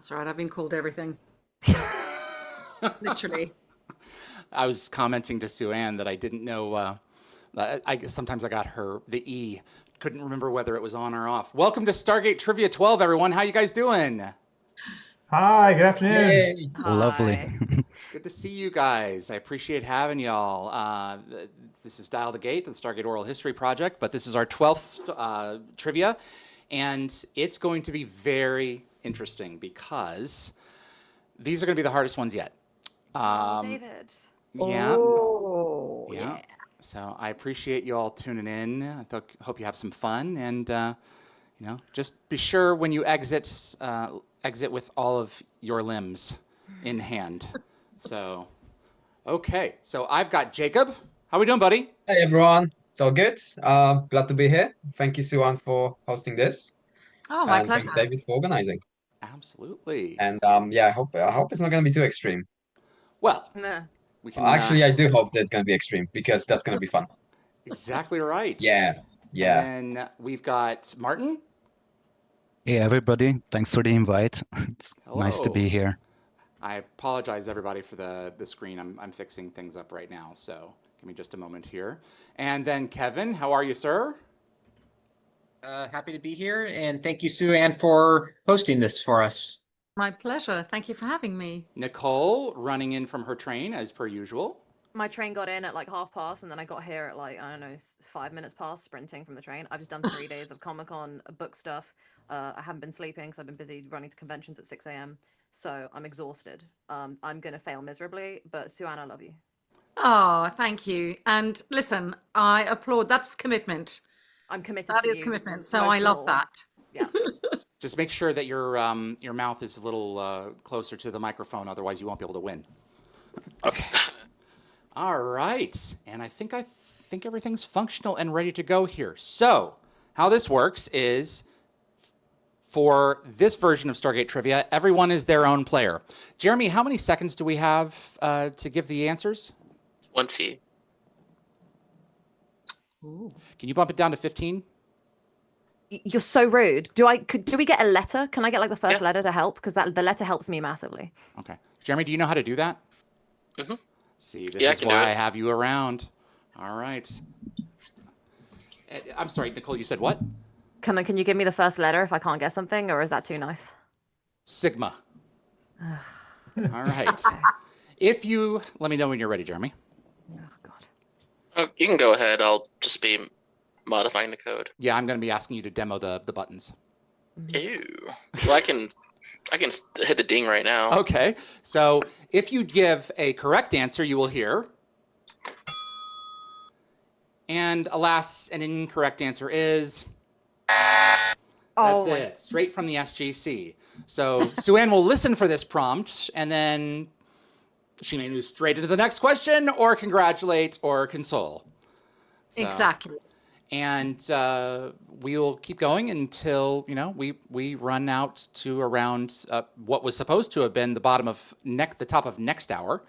That's all right. I've been called everything. Literally. I was commenting to Suanne that I didn't know. I guess sometimes I got the E. Couldn't remember whether it was on or off. Welcome to Stargate Trivia 12, everyone. How you guys doing? Hi, good afternoon. Hey. Lovely. Hi. Good to see you guys. I appreciate having y'all. This is Dial the Gate, the Stargate Oral History Project, but this is our 12th trivia, and it's going to be very interesting because these are going to be the hardest ones yet. David. Yeah. Oh, Yeah. So I appreciate you all tuning in. I hope you have some fun, and just be sure when you exit with all of your limbs in hand. So, okay. So I've got Jacob. How we doing, buddy? Hey everyone, it's all good. Glad to be here. Thank you, Suanne, for hosting this, Oh, my and thanks, pleasure. David, for organizing. Absolutely. And yeah, I hope it's not going to be too extreme. Well, Nah. we can Actually, I do hope that it's going to be extreme because that's going to be fun. exactly right. Yeah, yeah. And then we've got Martin. Hey, everybody. Thanks for the invite. It's nice to Hello. be here. I apologize, everybody, for the screen. I'm fixing things up right now, so give me just a moment here. And then Kevin, how are you, sir? Happy to be here, and thank you, Suanne, for hosting this for us. My pleasure. Thank you for having me. Nicole, running in from her train as per usual. My train got in at like past, and then I got here at like, I don't know, 5 minutes past, sprinting from the train. I've just done 3 days of Comic-Con book stuff. I haven't been sleeping because I've been busy running to conventions at 6 a.m. So I'm exhausted. I'm going to fail miserably, but Suanne, I love you. Oh, thank you. And listen, I applaud. That's commitment. I'm committed That to is you. commitment. So most I of love all. that. Yeah. Just make sure that your mouth is a little closer to the microphone, otherwise you won't be able to win. Okay. All right. And I think everything's functional and ready to go here. So, how this works is for this version of Stargate Trivia, everyone is their own player. Jeremy, how many seconds do we have to give the answers? 20. Ooh. Can you bump it down to 15? You're so rude. Do we get a letter? Can I get like the first letter to help? Because the letter helps me massively. Okay. Jeremy, do you know how to do that? Mm-hmm. See, this Yeah, I is can do why it. I have you around. All right. I'm sorry, Nicole, you said what? Can you give me the first letter if I can't get something, or is that too nice? Sigma. All right. Let me know when you're ready, Jeremy. Oh God. Oh, you can go ahead. I'll just be modifying the code. Yeah, I'm going to be asking you to demo the buttons. Ew. Well, I can hit the ding right now. Okay. So if you give a correct answer, you will hear. And alas, an incorrect answer is. That's it. Straight from the SGC. So Suanne will listen for this prompt, and then she may move straight into the next question, or congratulate, or console. So, Exactly. and we'll keep going until we run out to around what was supposed to have been the top of next hour,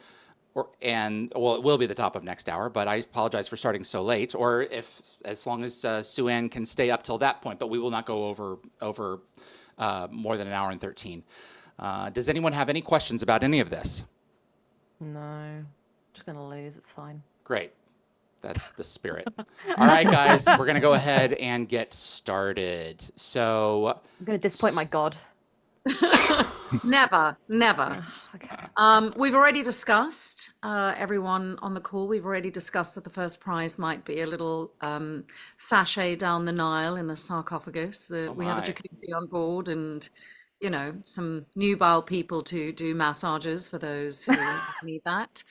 it will be the top of next hour. But I apologize for starting so late. Or as long as Suanne can stay up till that point, but we will not go over more than an hour and 13. Does anyone have any questions about any of this? No, just gonna lose. It's fine. Great. That's the spirit. All right, guys, we're going to go ahead and get started. So, I'm gonna disappoint my God. Never, never. Okay. We've already discussed, everyone on the call, we've already discussed that the first prize might be a little sachet down the Nile in the sarcophagus. We have a my. jacuzzi on board and, some nubile people to do massages for those who need that.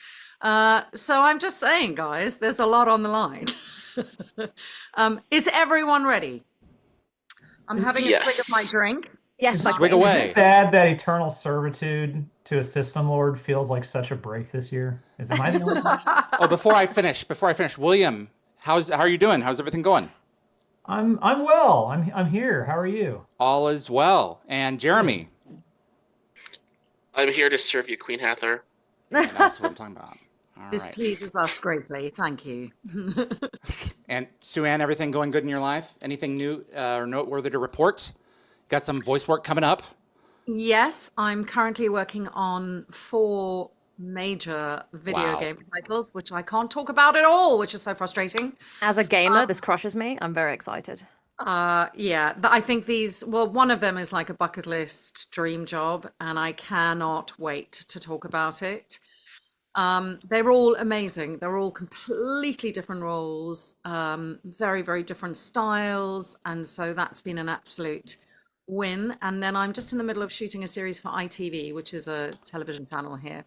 So I'm just saying, guys, there's a lot on the line. Is everyone ready? I'm having a swig of Yes. my drink. Yes, my swig queen. away. Is it bad that eternal servitude to a system lord feels like such a break this year? Am I the only one? Oh, before I finish, William, how are you doing? How's everything going? I'm well. I'm here. How are you? All is well. And Jeremy, I'm here to serve you, Queen Hathor. and that's what I'm talking about. All This right. pleases us greatly. Thank you. And Suanne, everything going good in your life? Anything new or noteworthy to report? Got some voice work coming up? Yes, I'm currently working on 4 major video Wow. game titles, which I can't talk about at all, which is so frustrating. As a gamer, this crushes me. I'm very excited. Yeah, I think well, one of them is like a bucket list dream job, and I cannot wait to talk about it. They're all amazing. They're all completely different roles, very, very different styles. And so that's been an absolute win. And then I'm just in the middle of shooting a series for ITV, which is a television channel here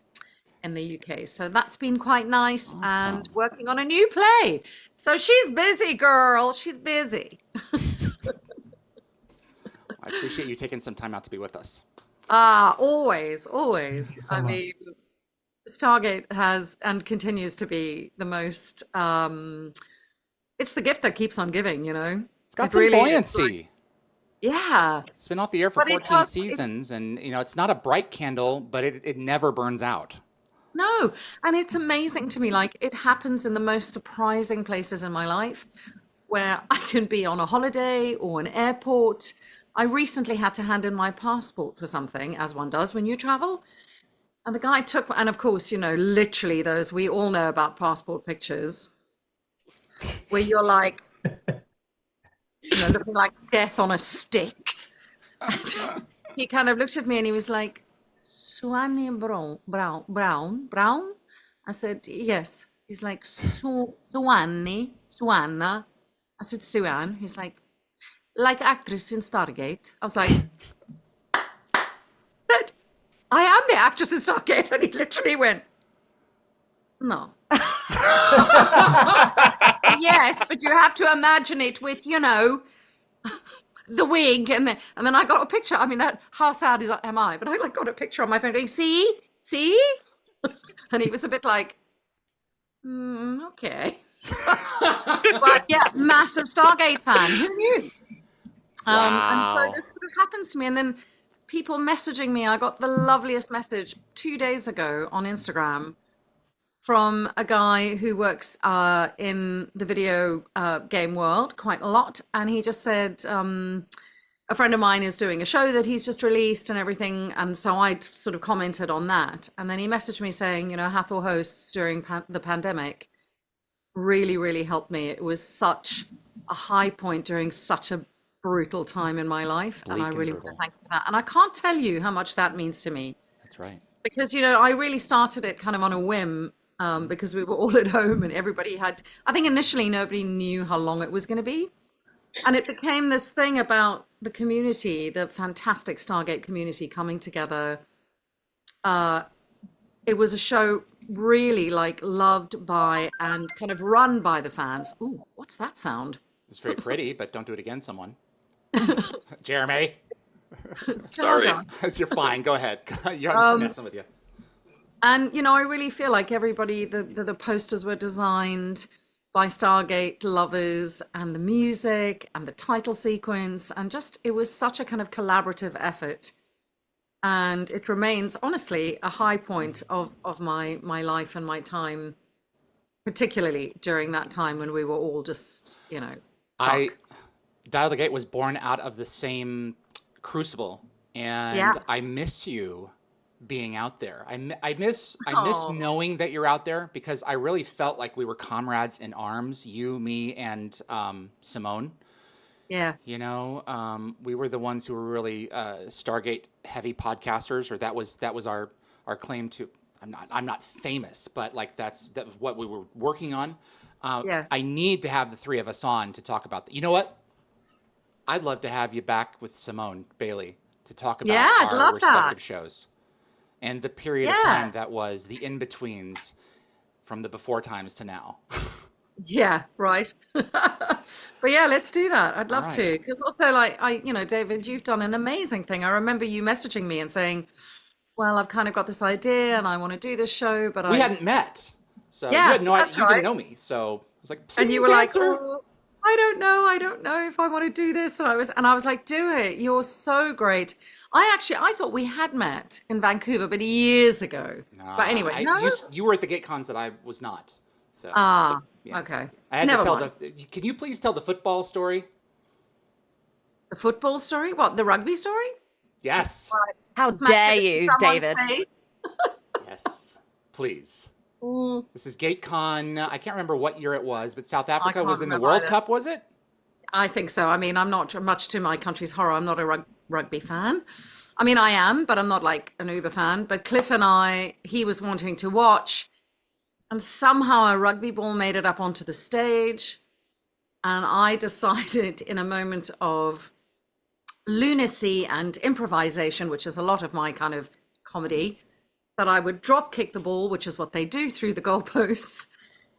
in the UK. So that's been quite nice, and Awesome. working on a new play. So she's busy, girl. She's busy. I appreciate you taking some time out to be with us. Always, always. Thank you so I much. mean, Stargate has and continues to be the most, it's the gift that keeps on giving, you know? It's got It some really is buoyancy. Yeah. It's been off the air for But it 14 does, seasons, and it's not a bright candle, but it never burns out. no, and it's amazing to me. Like, it happens in the most surprising places in my life, where I can be on a holiday or an airport. I recently had to hand in my passport for something, as one does when you travel. And the guy took, and of course, literally those, we all know about passport pictures, where you're like, looking like death on a stick. And he kind of looked at me and he was like, Suanne Braun? I said, yes. He's like, Suanne. I said, Suanne. He's like actress in Stargate. I was like, "But I am the actress in Stargate." And he literally went, no. Yes, but you have to imagine it with, the wig, and then I got a picture. I mean, how sad am I? But I got a picture on my phone going, see, and he was a bit like, okay. But yeah, massive Stargate fan. Who knew? Wow. And so this sort of happens to me, and then people messaging me. I got the loveliest message 2 days ago on Instagram from a guy who works in the video game world quite a lot. And he just said, a friend of mine is doing a show that he's just released and everything. And so I sort of commented on that. And then he messaged me saying, Hathor hosts during the pandemic really, really helped me. It was such a high point during such a brutal time in my life. Bleak and I and really want to brutal. thank you for that. And I can't tell you how much that means to me. That's right. Because, I really started it kind of on a whim, because we were all at home and everybody I think initially nobody knew how long it was going to be. And it became this thing about the community, the fantastic Stargate community coming together. It was a show really loved by and kind of run by the fans. Ooh, what's that sound? It's very pretty, but don't do it again, someone. Jeremy. Sorry. You're fine. Go ahead. You're messing with you. And, I really feel like everybody, the posters were designed by Stargate lovers, and the music and the title sequence, and just, it was such a kind of collaborative effort. And it remains, honestly, a high point of my life and my time, particularly during that time when we were all just, stuck. Dial the Gate was born out of the same crucible, and Yeah. I miss you being out there. I miss Aw. knowing that you're out there, because I really felt like we were comrades in arms, you, me, and Simone. Yeah. We were the ones who were really Stargate heavy podcasters, or that was our claim to. I'm not famous, but that's what we were working on. Yeah. I need to have the three of us on to talk about that. You know what? I'd love to have you back with Simone Bailey to talk about Yeah, I'd our love respective that. shows and the period of Yeah. time that was the in-betweens from the before times to now. Yeah, right. But yeah, let's do that. I'd love All to. right. Because also, David, you've done an amazing thing. I remember you messaging me and saying, well, I've kind of got this idea and I want to do this show, but We hadn't met, so Yeah, you had no idea. that's You right. didn't know me, so I was like, please And you were like, answer. oh, I don't know if I want to do this. And I was like, do it. You're so great. I thought we had met in Vancouver, but years ago. But anyway, no. You were at the GateCons that I was not. So yeah. Okay. I had Never to tell mind. Can you please tell the football story? The football story? What, the rugby story? Yes. How Smack dare it in you, someone's David? face. Yes. Please. Mm, This is GateCon. I can't remember what year it was, but South Africa can't was in the remember World either. Cup, was it? I think so. I mean, I'm not much to my country's horror. I'm not a rugby fan. I mean, I am, but I'm not like an uber fan. But Cliff and he was wanting to watch, and somehow a rugby ball made it up onto the stage. And I decided in a moment of lunacy and improvisation, which is a lot of my kind of comedy, that I would drop kick the ball, which is what they do through the goalposts.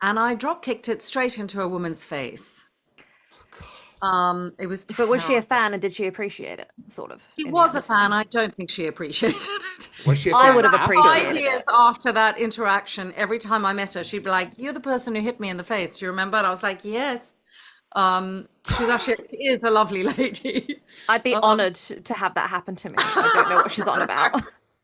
And I drop kicked it straight into a woman's face. It was But was she a terrible. fan and did she appreciate it? Sort of. She in the was a end? fan. I don't think she appreciated it. Was she a I fan would have after? appreciated 5 it. years after that interaction, every time I met her, she'd be like, "You're the person who hit me in the face. Do you remember?" And I was like, "Yes." She is a lovely lady. I'd be honoured to have that happen to me. I don't know what she's on about.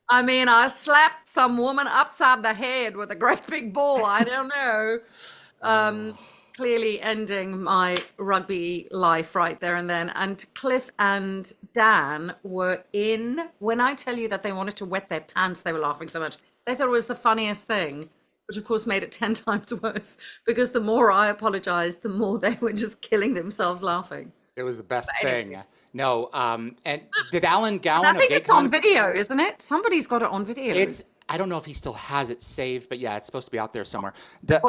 I mean, I slapped some woman upside the head with a great big ball. I don't know. Clearly ending my rugby life right there and then. And Cliff and Dan were in. When I tell you that they wanted to wet their pants, they were laughing so much. They thought it was the funniest thing, which of course made it 10 times worse because the more I apologized, the more they were just killing themselves laughing. It was the best thing. No, and did Alan I Gowan of think it's on GateCon? video, isn't it? Somebody's got it on video. I don't know if he still has it saved, but yeah, it's supposed to be out there somewhere. Did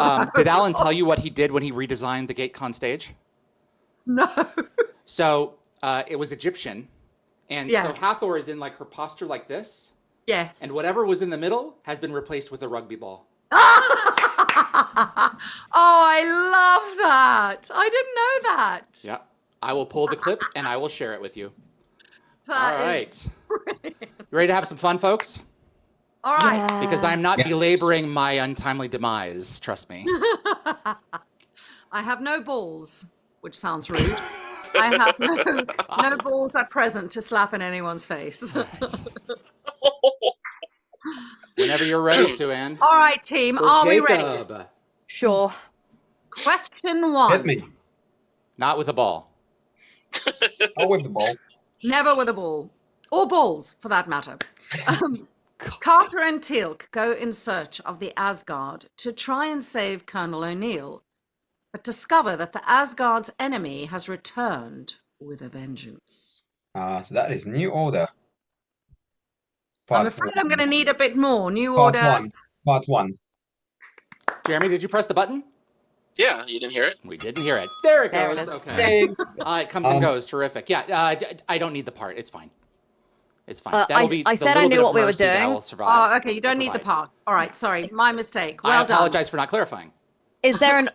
Alan tell you what he did when he redesigned the GateCon stage? No. So it was Egyptian, and Yeah. so Hathor is in like her posture like this, Yes. and whatever was in the middle has been replaced with a rugby ball. Oh, I love that. I didn't know that. Yeah, I will pull the clip and I will share it with you. That All is right, you ready to have some fun, folks? all right. Because I'm not Yes. belaboring my untimely demise. Trust me. I have no balls, which sounds rude. I have no balls at present to slap in anyone's face. Whenever you're ready, Suanne. All right, team. For Are we ready? Jacob. Sure. Question one. Hit me. Not with a ball. Oh, with the ball. Never with a ball. Or balls, for that matter. Carter and Teal'c go in search of the Asgard to try and save Colonel O'Neill, but discover that the Asgard's enemy has returned with a vengeance. So that is New Order. I'm Part afraid one. I'm going to need a bit more. New Part Order. one. Part one. Jeremy, did you press the button? Yeah, you didn't hear it? We didn't hear it. There it There it goes. is. Okay. It comes and Um, goes. Terrific. Yeah, I don't need the part. It's fine. It's fine. That will be I the said I little knew bit of what we were mercy that I doing. will survive. Oh, okay. You don't need the part. All right. Sorry. My mistake. Well I done. apologize for not clarifying. Is there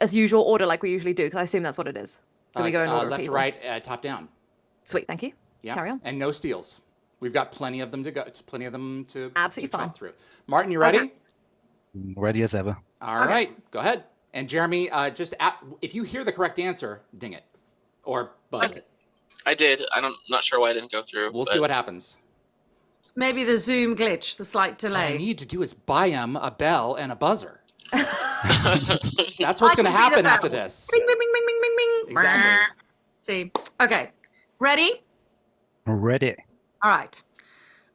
as usual order like we usually do? Because I assume that's what it is. Do we go in order of left to people? right, top down. Sweet, thank you. Yeah. Carry on. And no steals. We've got plenty of them to go. Plenty of them to Absolutely to chomp fine. through. Martin, you ready? Okay. Ready as ever. All right. Go ahead. And Jeremy, if you hear the correct answer, ding it or buzz it. I did. Not sure why I didn't go through. We'll but see what happens. It's maybe the Zoom glitch, the slight What I delay. need to do is buy him a bell and a buzzer. That's I what's going to can read happen it after out. this. Bing, bing, bing, bing, bing, bing, bing. Exactly. See. Okay. Ready? Ready. All right.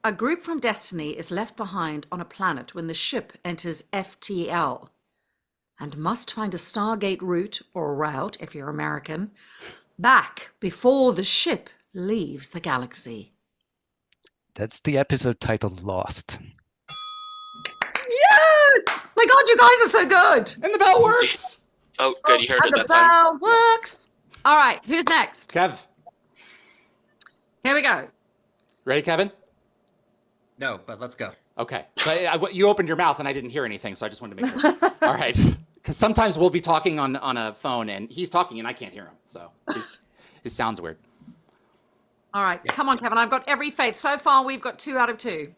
A group from Destiny is left behind on a planet when the ship enters FTL and must find a Stargate route or route, if you're American, back before the ship leaves the galaxy. That's the episode titled Lost. Yes! My God, you guys are so good. And the bell works. Oh, good. You heard And it the that time. bell works. All right. Who's next? Kev, Here we go. ready, Kevin? No, but let's go. Okay. So you opened your mouth and I didn't hear anything, so I just wanted to make sure. All right. Because sometimes we'll be talking on a phone and he's talking and I can't hear him. So it sounds weird. All right. Come on, Kevin. I've got every faith. So far, we've got 2 out of 2.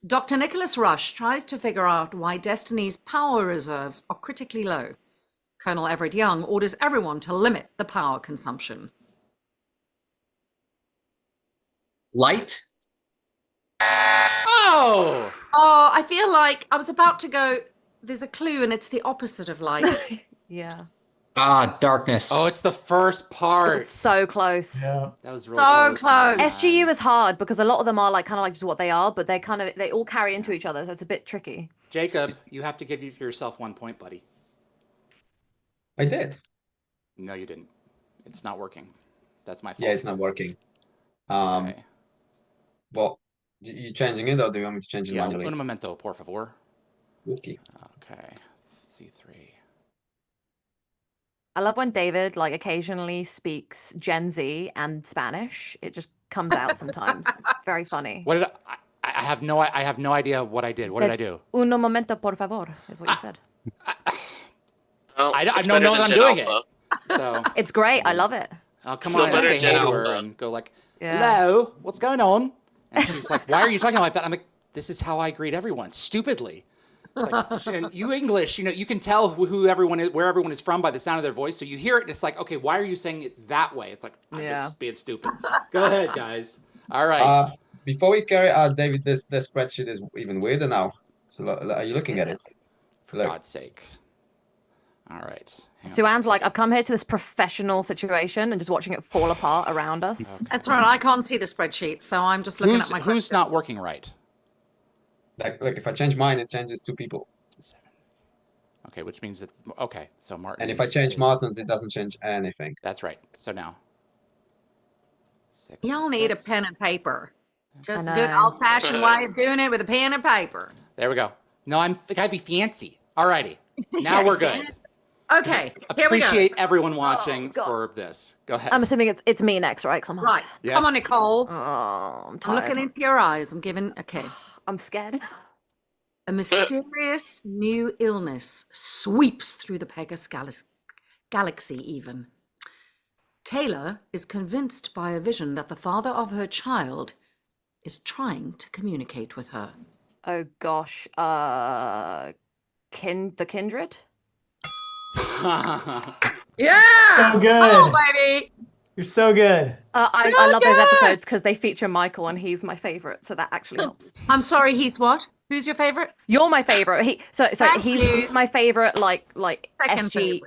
Dr. Nicholas Rush tries to figure out why Destiny's power reserves are critically low. Colonel Everett Young orders everyone to limit the power consumption. Light. Oh! Oh, I feel like I was about to go, there's a clue and it's the opposite of light. Yeah. Ah, darkness. Oh, it's the first It part. was so close. Yeah. That was really So close. close. man. SGU is hard because a lot of them are like kind of like just what they are, but they all carry into each other, so it's a bit tricky. Jacob, you have to give yourself 1 point, buddy. I did. No, you didn't. It's not working. That's my fault. Yeah, it's not working. Um, Okay. well, you changing it or do you want me to change it Yeah, manually? un momento, por favor. Okay. Okay. C3. I love when David like occasionally speaks Gen Z and Spanish. It just comes out sometimes. It's very funny. What did I have no idea what I did. What did I do? Uno momento, por favor, is what you said. Well, I it's don't better know than that I'm Gen doing Alpha. So, It's great. I love it. oh, come Still on and better say Gen hey to her Alpha. and go like, Yeah. hello, what's going on? And she's like, why are you talking like that? I'm like, this is how I greet everyone, stupidly. It's like, and you English, you can tell who everyone is, where everyone is from by the sound of their voice. So you hear it, and it's like, okay, why are you saying it that way? It's like, I'm Yeah. just being stupid. Go ahead, guys. All right. Before we carry David, this spreadsheet is even weirder now. So are you looking Is at it? it? For Look. God's sake. All right. Hang on just a Suanne's like, second. I've come here to this professional situation and just watching it fall apart around us. That's right. I can't see the spreadsheet, so I'm just looking at my Who's question. not working right? Like, look, if I change mine, it changes 2 people. Okay, which means that, okay, so Martin. And if I change Martin's, it doesn't change anything. That's right. So now. 6, Y'all need a 6. pen and paper. Just a I good know. old-fashioned way of doing it with a pen and paper. There we go. No, I gotta be fancy. All righty. Now Yeah, we're good. Okay, here we go. Appreciate everyone watching God. for this. Go ahead. I'm assuming it's me next, right? 'Cause I'm Right, Yes. come on, Nicole. Oh, I'm I'm tired. looking into your eyes. I'm giving, okay. I'm scared. A mysterious new illness sweeps through the Pegasus galaxy even. Taylor is convinced by a vision that the father of her child is trying to communicate with her. Oh gosh. The kindred? Yeah! So good. Oh, baby! You're so good. I love those good. episodes because they feature Michael and he's my favorite, so that actually helps. I'm sorry, he's what? Who's your favorite? You're my favorite. Thank He's you. my favorite, like Second SGA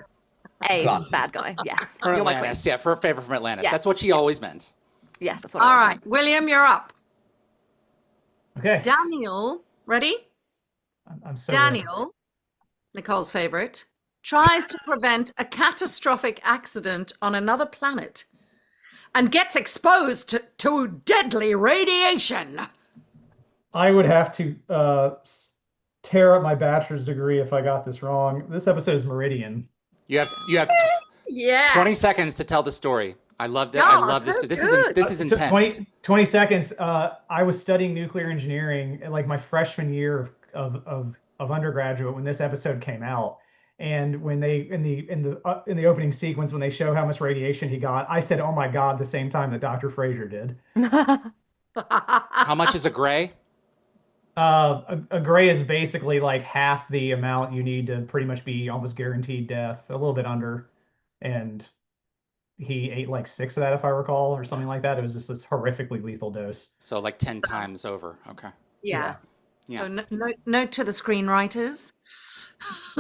Atlantis. bad guy. Yes, From you're my queen. Atlantis. Yeah, for a favor from Atlantis. Yeah. That's what she always meant. Yes, that's what. All I was right, William, you're up. Okay. Daniel, ready? I'm so ready. Daniel, Nicole's favorite, tries to prevent a catastrophic accident on another planet and gets exposed to deadly radiation. I would have to tear up my bachelor's degree if I got this wrong. This episode is Meridian. You have Yes. 20 seconds to tell the story. I loved it. Yeah, I love this. so This good. is intense. 20 seconds. I was studying nuclear engineering in like my freshman year of undergraduate when this episode came out. And when they in the opening sequence, when they show how much radiation he got, I said, "Oh my God!" the same time that Dr. Fraser did. How much is a gray? A gray is basically like half the amount you need to pretty much be almost guaranteed death, a little bit under. And he ate like 6 of that, if I recall, or something like that. It was just this horrifically lethal dose. So like 10 times over. Okay. Yeah. Yeah. So note to the screenwriters.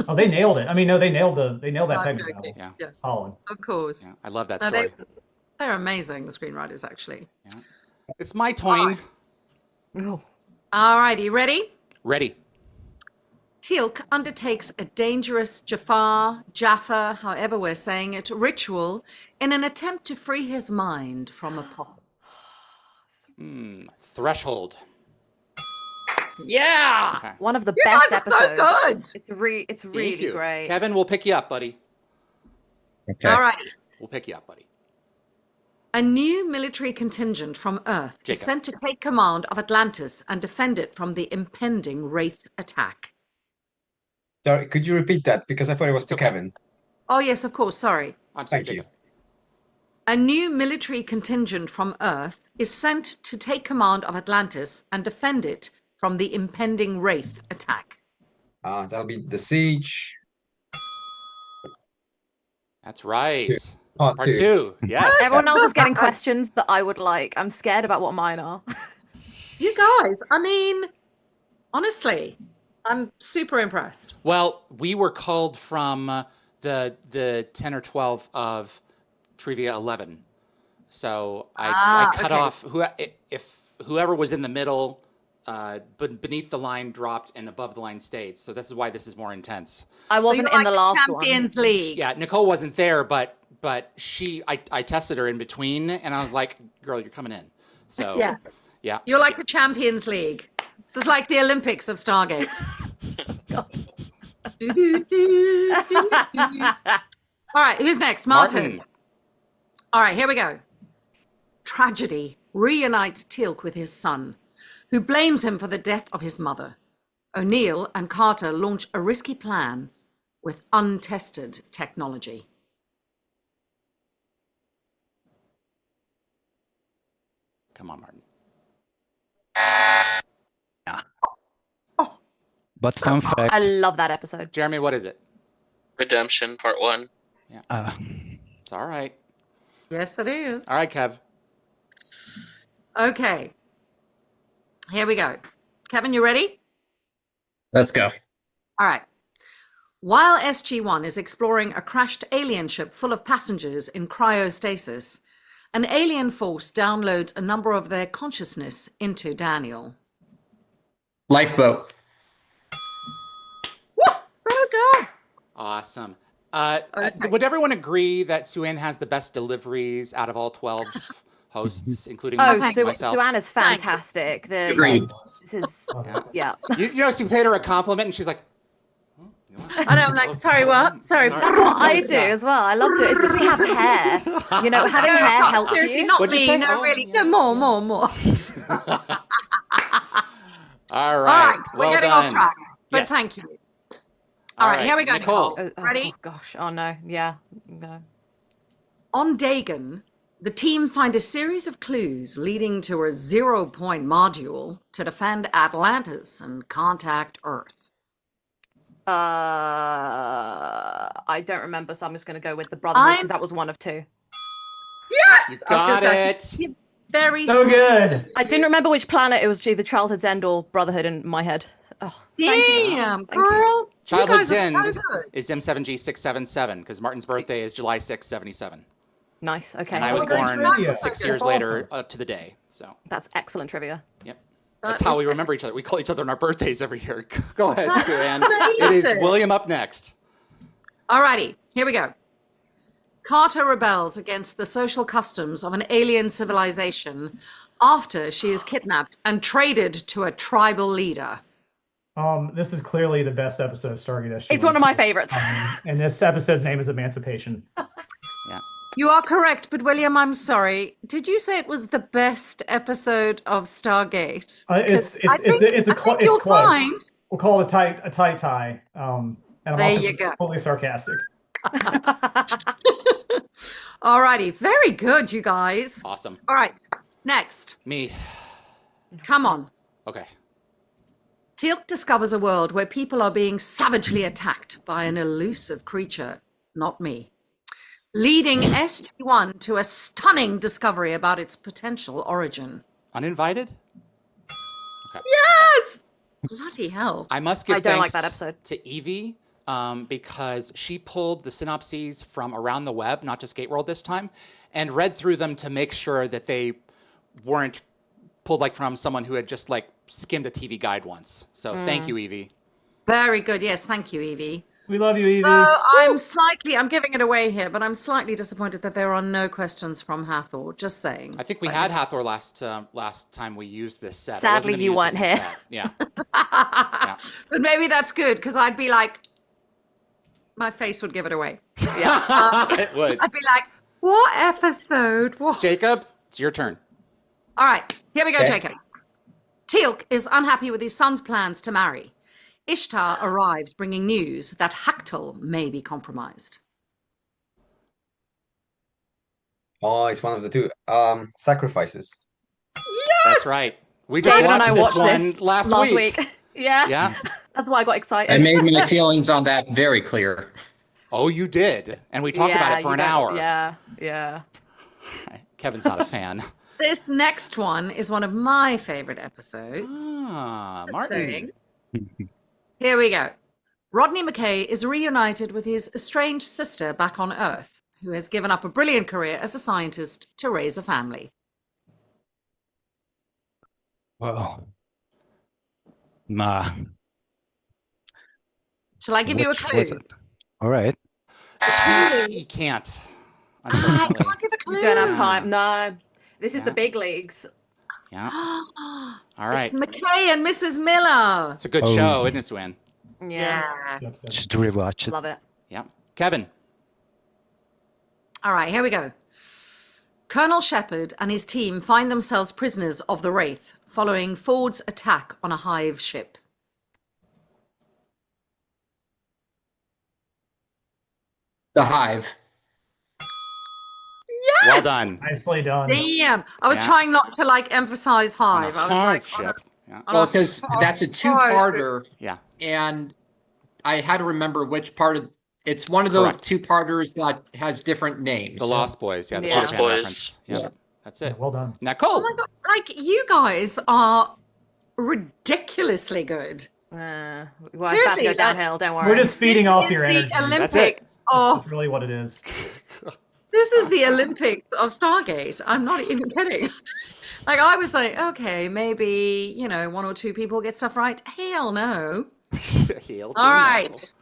Oh, they nailed it. I mean, no, they nailed that I'm technical joking. level. Yeah. Solid. Of course. Yeah. I love that No, story. they're amazing, the screenwriters, actually. It's my twine. All righty, ready? Ready. Teal'c undertakes a dangerous Jaffa, however we're saying it, ritual in an attempt to free his mind from apocalypse. Threshold. Yeah! Okay. One of the You best guys are so episodes. good. It's Thank really you. great. Kevin, we'll pick you up, buddy. Okay. All right. We'll pick you up, buddy. A new military contingent from Earth is Jacob. sent to take command of Atlantis and defend it from the impending Wraith attack. Sorry, could you repeat that? Because I thought it was to okay. Kevin. Oh, yes, of course, sorry. I'm sorry, Thank you. Jacob. A new military contingent from Earth is sent to take command of Atlantis and defend it from the impending Wraith attack. That'll be the siege. That's right. Part Part 2. 2. Yes. Everyone else is getting questions that I would like. I'm scared about what mine are. You guys, I mean, honestly, I'm super impressed. Well, we were called from the 10 or 12 of Trivia 11. So I cut off if whoever was in the middle, but beneath the line dropped and above the line stayed. So this is why this is more intense. I wasn't in the last Champions one. League. Yeah, Nicole wasn't there, but I tested her in between, and I was like, "Girl, you're coming in." So yeah. You're like the Champions League. This is like the Olympics of Stargate. All right, who's next? Martin. All right, here we go. Tragedy reunites Teal'c with his son, who blames him for the death of his mother. O'Neill and Carter launch a risky plan with untested technology. Come on, Martin. But fun fact. I love that episode. Jeremy, what is it? Redemption Part 1. Yeah. It's all right. Yes, it is. All right, Kev. Okay. Here we go. Kevin, you ready? Let's go. All right. While SG-1 is exploring a crashed alien ship full of passengers in cryostasis, an alien force downloads a number of their consciousness into Daniel. Lifeboat. Woo, so good. Awesome. Okay. Would everyone agree that Suanne has the best deliveries out of all 12 hosts, including myself? Suanne is fantastic. Agreed. This is, yeah. You know, she paid her a compliment, and she's like, I know, I'm like, sorry, what? Sorry. That's what I do as well. I love it. It's because we have hair. You know, having hair helps Seriously, you. not What'd you me. say? No, Oh, really. yeah. No, more. all All right. right, well we're getting done. off track, but Yes. thank you. All right, here we go, Nicole. Ready? Oh, gosh. Oh, no. Yeah. No. On Dagon, the team find a series of clues leading to a 0-point module to defend Atlantis and contact Earth. I don't remember, so I'm just going to go with the Brotherhood because that was one of two. Yes! You got it. Very So smart. good. I didn't remember which planet. It was either Childhood's End or Brotherhood in my head. Oh, thank you. Damn, Thank you. girl. Childhood's you guys End are so good. is M7G677 because Martin's birthday is July 6, 77. Nice. Okay. And I was that's born trivia. 6 years That's later to the day. So, That's excellent trivia. yep. That That's how is we remember each other. We call each other on our birthdays every year. Go ahead, That's Suanne. It is amazing. William up next. Alrighty, here we go. Carter rebels against the social customs of an alien civilization after she is kidnapped and traded to a tribal leader. This is clearly the best episode of Stargate SG-1. It's one of my favorites. And this episode's name is Emancipation. Yeah. You are correct, but William, I'm sorry. Did you say it was the best episode of Stargate? It's I think you'll close. find. We'll call it a tie tie. And I'm There also you go. totally sarcastic. Alrighty, very good, you guys. Awesome. All right, next. Me. Come on. Okay. Teal'c discovers a world where people are being savagely attacked by an elusive creature, not me, leading SG-1 to a stunning discovery about its potential origin. Uninvited? Okay. Yes! Bloody hell. I must give I don't like thanks that episode. to Evie because she pulled the synopses from around the web, not just Gate World this time, and read through them to make sure that they weren't pulled like from someone who had just like skimmed a TV guide once. So thank you, Evie. Very good. Yes, thank you, Evie. We love you, Evie. I'm giving it away here, but I'm slightly disappointed that there are no questions from Hathor. Just saying. I think we had Hathor last time we used this set. It Sadly, wasn't you gonna use weren't the same here. set. Yeah. But maybe that's good because I'd be like, my face would give it away. It would. I'd be like, what episode? What? Jacob, it's your turn. All right, here we go, Okay. Jacob. Teal'c is unhappy with his son's plans to marry. Ishtar arrives bringing news that Haktal may be compromised. Oh, it's one of the two. Sacrifices. That's right. We just David and I watched this watched one this last week. Yeah. Yeah. That's why I got excited. I made my feelings on that very clear. Oh, you did. And we talked about it for you an don't- hour. Yeah. Kevin's not a fan. This next one is one of my favorite episodes. Ah, Martin. Here we go. Rodney McKay is reunited with his estranged sister back on Earth, who has given up a brilliant career as a scientist to raise a family. Well, nah. Shall I give you a Which clue? was it? All right. You can't, I unfortunately. can't give a clue. You don't have time. No. This is the Yeah. big leagues. Yeah. All right. It's McKay and Mrs. Miller. It's a good Oh. show, isn't it, Suanne? Yeah. Good episode. Should rewatch it. Love it. Yeah. Kevin. All right, here we go. Colonel Shepard and his team find themselves prisoners of the Wraith following Ford's attack on a hive ship. The Hive. Well done. Nicely done. Damn. I was Yeah. trying not to like emphasize hive. On a I was like, ship. Yeah. on Well, a because hive. that's a two-parter, Yeah. and I had to remember which part of it's one of those Correct. two-parters that has different names. The Lost Boys. Yeah. The Yeah. Lost Boys. reference. Yep. Yeah. That's Yeah, it. well done. Nicole. Oh my God. Like, you guys are ridiculously good. Well, it's about to Seriously, go like- downhill. Don't worry. We're just feeding This off is your the energy. Olympic. That's it. Oh, That's really what it is. this is the Olympics of Stargate. I'm not even kidding. Like, I was like, okay, maybe, you know, one or two people get stuff right. Hell no. Hail to All no. right.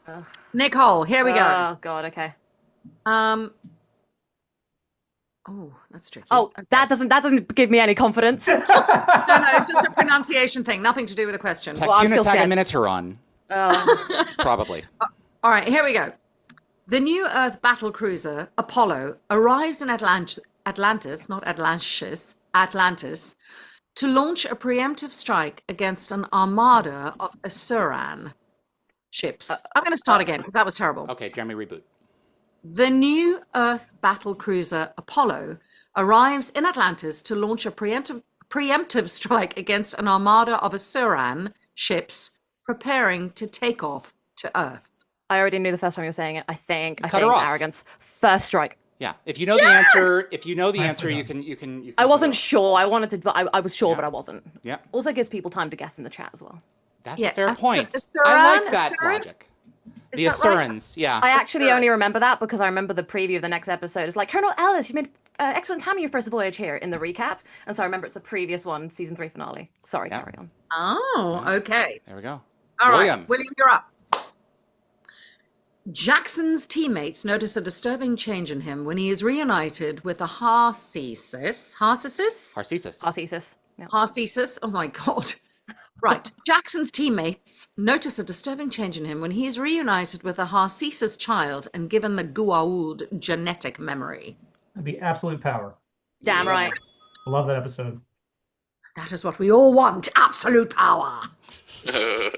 Ugh. Nicole, here we go. Oh, God. Okay. Oh, that's tricky. Oh, that doesn't give me any confidence. No, it's just a pronunciation thing. Nothing to do with the question. Well, I'm still Tacuna scared. Minotaur. Oh. Probably. All right, here we go. The new Earth battle cruiser, Apollo, arrives in Atlantis, not Atlantis, Atlantis, to launch a preemptive strike against an armada of Asuran ships. I'm going to start again because that was terrible. Okay, Jeremy, reboot. The new Earth battle cruiser, Apollo, arrives in Atlantis to launch a preemptive strike against an armada of Asuran ships preparing to take off to Earth. I already knew the first time you were saying it. I think Cut her off. arrogance. First strike. Yeah. If you know the answer, Nicely you done. can. I wasn't sure. I wanted to, but I was sure, Yeah. but I wasn't. Yeah. Also gives people time to guess in the chat as well. That's Yeah, a fair point. Asuran, I like that Asuran? logic. The Is that right? Asurans, yeah. I actually only remember that because I remember the preview of the next episode. It's like, Colonel Ellis, you made excellent time on your first voyage here in the recap. And so I remember it's a previous one, season 3 finale. Sorry, Yeah. carry on. Oh, okay. There we go. All right, William. William, you're up. Jackson's teammates notice a disturbing change in him when he is reunited with a Harcesis. Harcesis. Arcesis. Yeah. Harcesis. Oh my God. Right. Jackson's teammates notice a disturbing change in him when he is reunited with a Harcesis child and given the Gua'uld genetic memory. That'd be absolute power. Damn right. I love that episode. That is what we all want. Absolute power.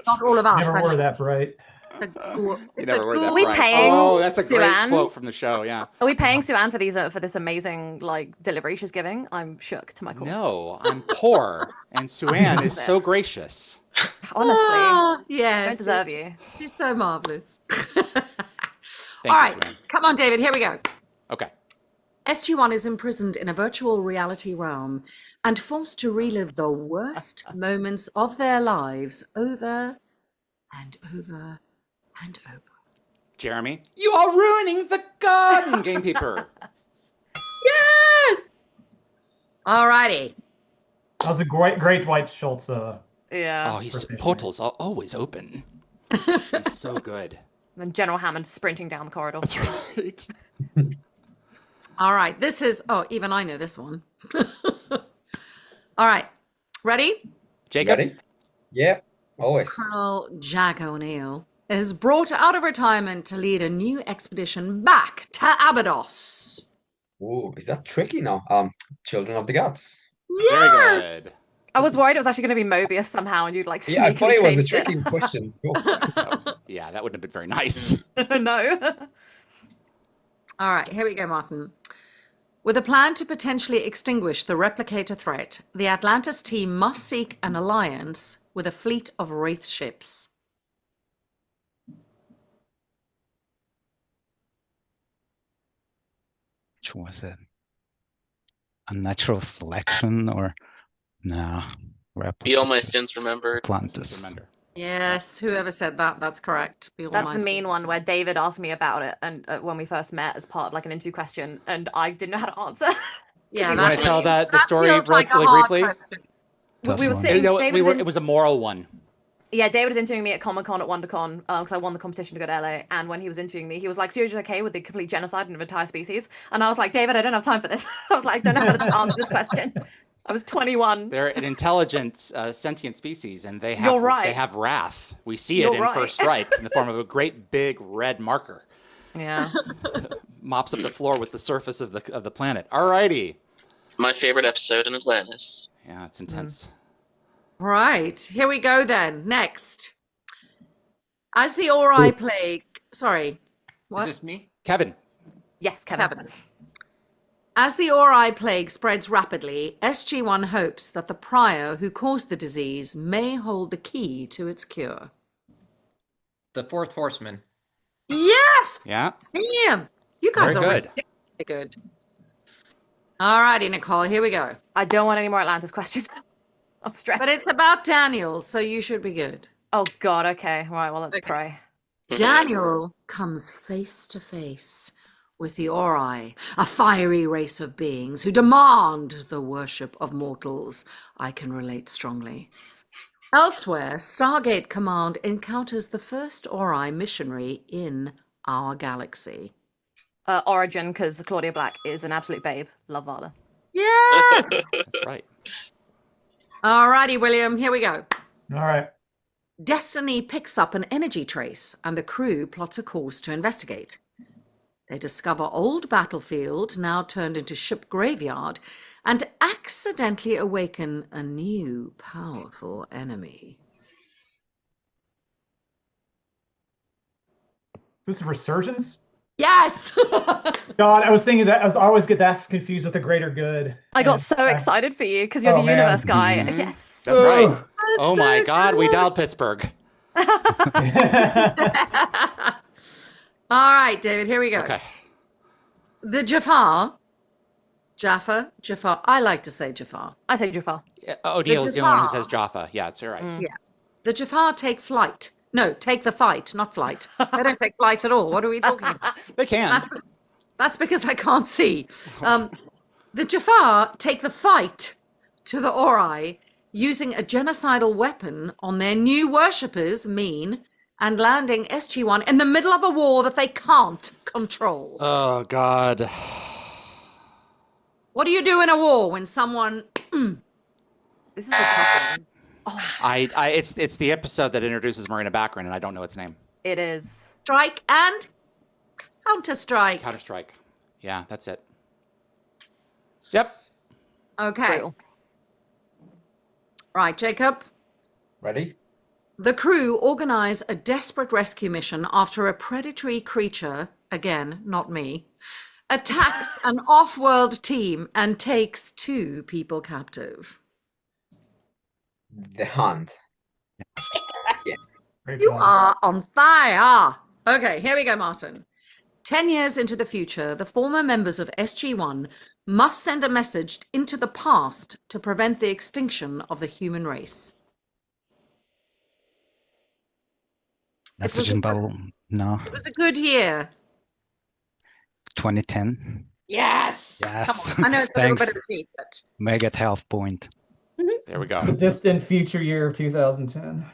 Not all of us. Never but were that bright. the Gu- You it's never a heard that Are we right. paying Oh, that's a great Suanne? quote from the show. Yeah. Are we paying Suanne for these for this amazing like delivery she's giving? I'm shook to my core. No, I'm poor, and Suanne is so gracious. Honestly, Oh, I yes. don't deserve you. She's so marvelous. Thank All right, you, Suanne. come on, David. Here we go. Okay. SG-1 is imprisoned in a virtual reality realm and forced to relive the worst moments of their lives over and over and over. Jeremy, you are ruining the garden, gamekeeper. Yes! All righty. That was a great Dwight Schultz. Yeah. Oh, his Professional. portals are always open. He's so good. And then General Hammond sprinting down the corridor. That's right. All right. This is, oh, even I know this one. All right. Ready? Jacob. Ready? Yeah, always. Colonel Jack O'Neill is brought out of retirement to lead a new expedition back to Abydos. Ooh, is that tricky now? Children of the Gods. Very good. I was worried it was actually going to be Mobius somehow, and you'd like Yeah, I sneakily thought it was a changed tricky question. Cool. Yeah, that wouldn't have been very nice. No. All right, here we go, Martin. With a plan to potentially extinguish the replicator threat, the Atlantis team must seek an alliance with a fleet of Wraith ships. Which was it? A natural selection or nah? Be all my replicators. sins remembered. Atlantis. Remember. Yes, whoever said that, that's correct. The That's the Almighty mean is one where correct. David asked me about it, and when we first met as part of like an interview question, and I didn't know how to answer. 'Cause Yeah, he You want that to was tell like, the that story feels like a really hard briefly? question. Tough we were one. sitting. David was in, It was a moral one. yeah, David was interviewing me at Comic-Con at WonderCon because I won the competition to go to LA. And when he was interviewing me, he was like, "So you're okay with the complete genocide of an entire species?" And I was like, "David, I don't have time for this." I was like, "I don't know how to answer this question." I was 21. They're an intelligent, sentient species, and they You're right. have wrath. We see it You're in right. First Strike in the form of a great big red marker. Yeah. Mops up the floor with the surface of the planet. Alrighty. My favorite episode in Atlantis. Yeah, it's intense. Right, here we go then. Next. As the Ori Yes. plague, sorry, Is what? this me? Kevin. Yes, Kevin. Kevin. As the Ori plague spreads rapidly, SG-1 hopes that the prior who caused the disease may hold the key to its cure. The Fourth Horseman. Yes! Yeah. Damn! You guys Very are good. ridiculously good. Alrighty, Nicole, here we go. I don't want any more Atlantis questions. I'm stressed. But it's about Daniel, so you should be good. Oh God. Okay. Right. Well, let's Okay. pray. Daniel comes face to face with the Ori, a fiery race of beings who demand the worship of mortals. I can relate strongly. Elsewhere, Stargate Command encounters the first Ori missionary in our galaxy. Origin, because Claudia Black is an absolute babe. Love Vala. Yes! That's right. Alrighty, William, here we go. All right. Destiny picks up an energy trace and the crew plots a course to investigate. They discover old battlefield, now turned into ship graveyard, and accidentally awaken a new powerful enemy. This is Resurgence? Yes! God, I was thinking that. I always get that confused with the greater good. I got And so excited for you because you're Oh, the man. universe guy. Mhm. Yes. That's right. Ugh. Oh my God, we dialed Pittsburgh. All right, David, here we go. Okay. The Jafar, I like to say Jafar. I say Jafar. O'Neill is the only one who Jafar. says Jaffa. Yeah, it's all right. Mm. Yeah. The Jafar take flight. No, take the fight, not flight. They don't take flight at all. What are we talking about? They can. That's because I can't see. The Jafar take the fight to the Ori using a genocidal weapon on their new worshippers, Mean, and landing SG-1 in the middle of a war that they can't control. Oh God. What do you do in a war when someone... This is a tough one. It's the episode that introduces Marina Baccarin, and I don't know its name. It is. Strike and counter-strike. Counter-Strike. Yeah, that's it. Yep. Okay. Brutal. Right, Jacob. Ready? The crew organize a desperate rescue mission after a predatory creature, again, not me, attacks an off-world team and takes 2 people captive. The Hunt. Great You one. are on fire. Okay, here we go, Martin. 10 years into the future, the former members of SG-1 must send a message into the past to prevent the extinction of the human race. Message in bubble. No, It was a good year. 2010. Yes. Yes. Come on. I know it's a little Thanks. bit of a cheat, but May get half point. There we go. The distant future year of 2010.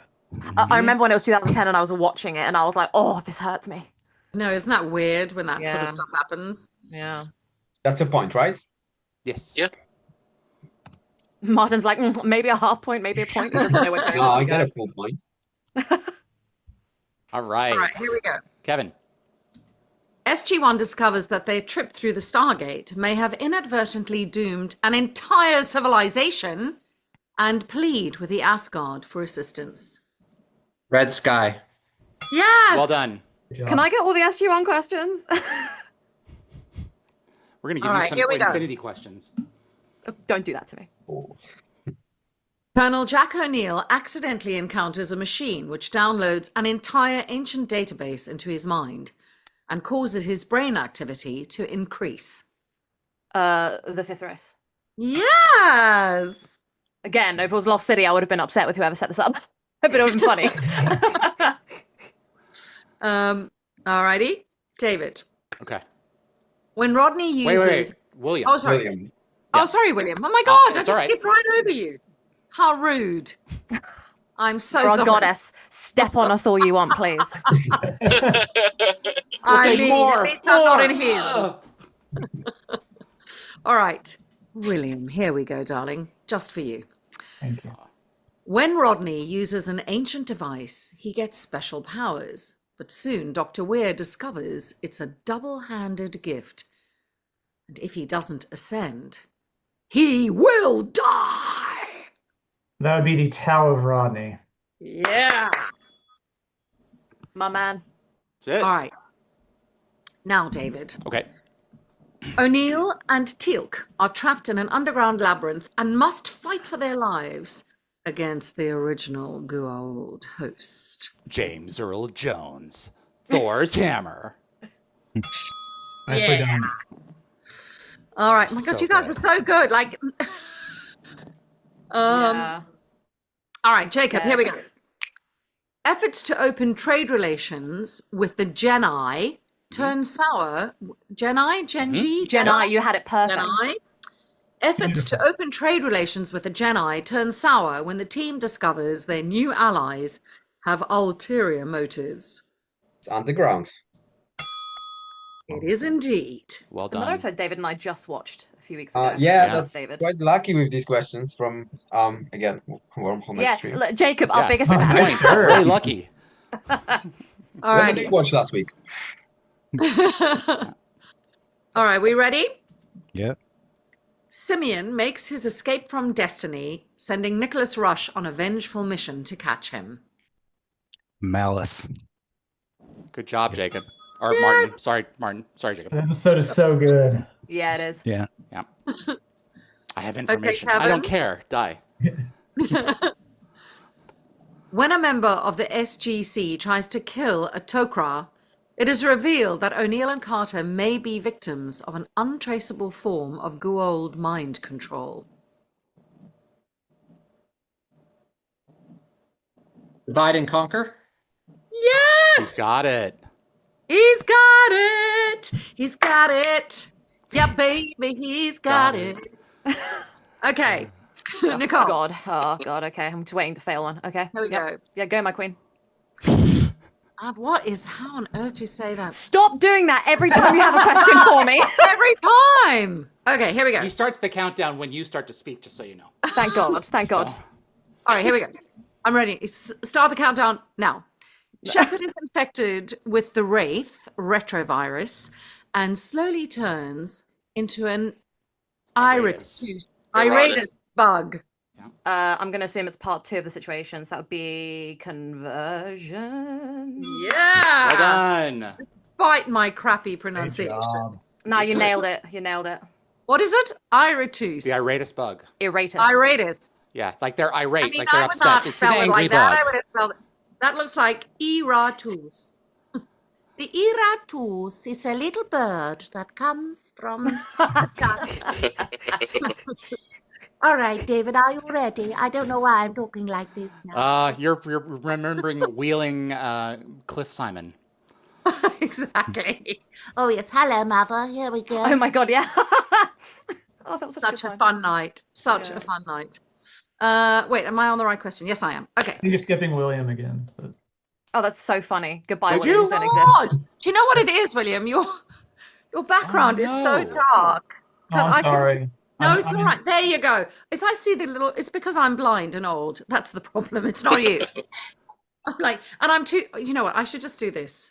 I remember when it was 2010 and I was watching it and I was like, oh, this hurts me. no, isn't that weird when that sort of Yeah. stuff happens? Yeah. That's a point, right? Yes. Yeah. Martin's like, maybe a half point, maybe a point. He doesn't know what No, I get a full point. All right. All right, here we go. Kevin. SG-1 discovers that their trip through the Stargate may have inadvertently doomed an entire civilization and plead with the Asgard for assistance. Red Sky. Yes! Well done. Good job. Can I get all the SG-1 questions? We're gonna give All you right, some here we go. infinity questions. Don't do that to me. Colonel Jack O'Neill accidentally encounters a machine which downloads an entire ancient database into his mind and causes his brain activity to increase. The Fifth Race. Yes! Again, if it was Lost City, I would have been upset with whoever set this up. But it would have been funny. Alrighty, David. Okay. When Rodney uses, Wait. William. oh sorry, William. oh sorry, William. Oh my God, I it's just all right. skipped right over you. How rude! I'm so For our sorry. goddess, step on us all you want, please. I say mean, more, at least I'm not more. in here. All right, William. Here we go, darling. Just for you. Thank you. When Rodney uses an ancient device, he gets special powers. But soon Dr. Weir discovers it's a double-handed gift. And if he doesn't ascend, he will die! That would be the Tao of Rodney. Yeah! My man. That's it. All right. Now, David. Okay. O'Neill and Teal'c are trapped in an underground labyrinth and must fight for their lives against the original Goa'uld host. James Earl Jones. Thor's hammer. Nicely done. All right. My So God, you guys good. are so good. Like, Yeah. all right, Jacob, here we go. Efforts to open trade relations with the Jedi turn sour. Jedi, you had it perfect. Jedi. Efforts to open trade relations with the Jedi turn sour when the team discovers their new allies have ulterior motives. It's underground. It is indeed. Well Another done. episode David and I just watched a few weeks ago. Yeah, Yeah. that's David. quite lucky with these questions from again Wormhole Yeah, Stream. look, Jacob, our Yeah, biggest 6 fan. points. Really lucky. All What did right. you watch last week? All right, we ready? Yeah. Simeon makes his escape from Destiny, sending Nicholas Rush on a vengeful mission to catch him. Malice. Good job, Jacob. Or Martin. Sorry, Martin. Sorry, Jacob. The episode is so good. Yeah, it is. Yeah. Yeah. I have information. Kevin? I don't care. Die. When a member of the SGC tries to kill a Tok'ra, it is revealed that O'Neill and Carter may be victims of an untraceable form of Goa'uld mind control. Divide and conquer. Yes! He's got it. He's got it! He's got it! Yeah, baby, he's got it. Okay. Nicole, God, oh God, okay. I'm just waiting to fail one. Okay. here we Yep. go. Yeah, go, my queen. How on earth do you say that? Stop doing that every time you have a question for me. Every time! Okay, here we go. He starts the countdown when you start to speak, just so you know. Thank God. Thank God. So, All right, here we go. I'm ready. Start the countdown now. Shepard is infected with the Wraith retrovirus and slowly turns into an Iratus bug. I'm going to assume it's part 2 of the situations. That would be conversion. Yeah! well done. Despite my crappy Great pronunciation. job. No, you nailed it. You nailed it. What is it? Iratus. The iratus bug. Iratus. Iratus. Yeah, like they're irate, I mean, like they're I would upset. not It's an spell it angry like that. bug. I would have spelled it. That looks like Iratus. The Iratus is a little bird that comes from. All right, David, are you ready? I don't know why I'm talking like this now. You're remembering Wheeling Cliff Simon. Exactly. Oh, yes. Hello, Mother. Here we go. Oh my God, yeah. Oh, that was such, Such a a good time. fun night. Such Yeah. a fun night. Wait, am I on the right question? Yes, I am. Okay. I think you're skipping William again. But... Oh, that's so funny. Goodbye, Did Williams you? don't God, exist. do you know what it is, William? Your background is so no. dark. Oh, I'm I can- sorry. No, I'm- it's I'm all in- right. There you go. If I see the little, it's because I'm blind and old. That's the problem. It's not you. I'm like, and I'm too. You know what? I should just do this.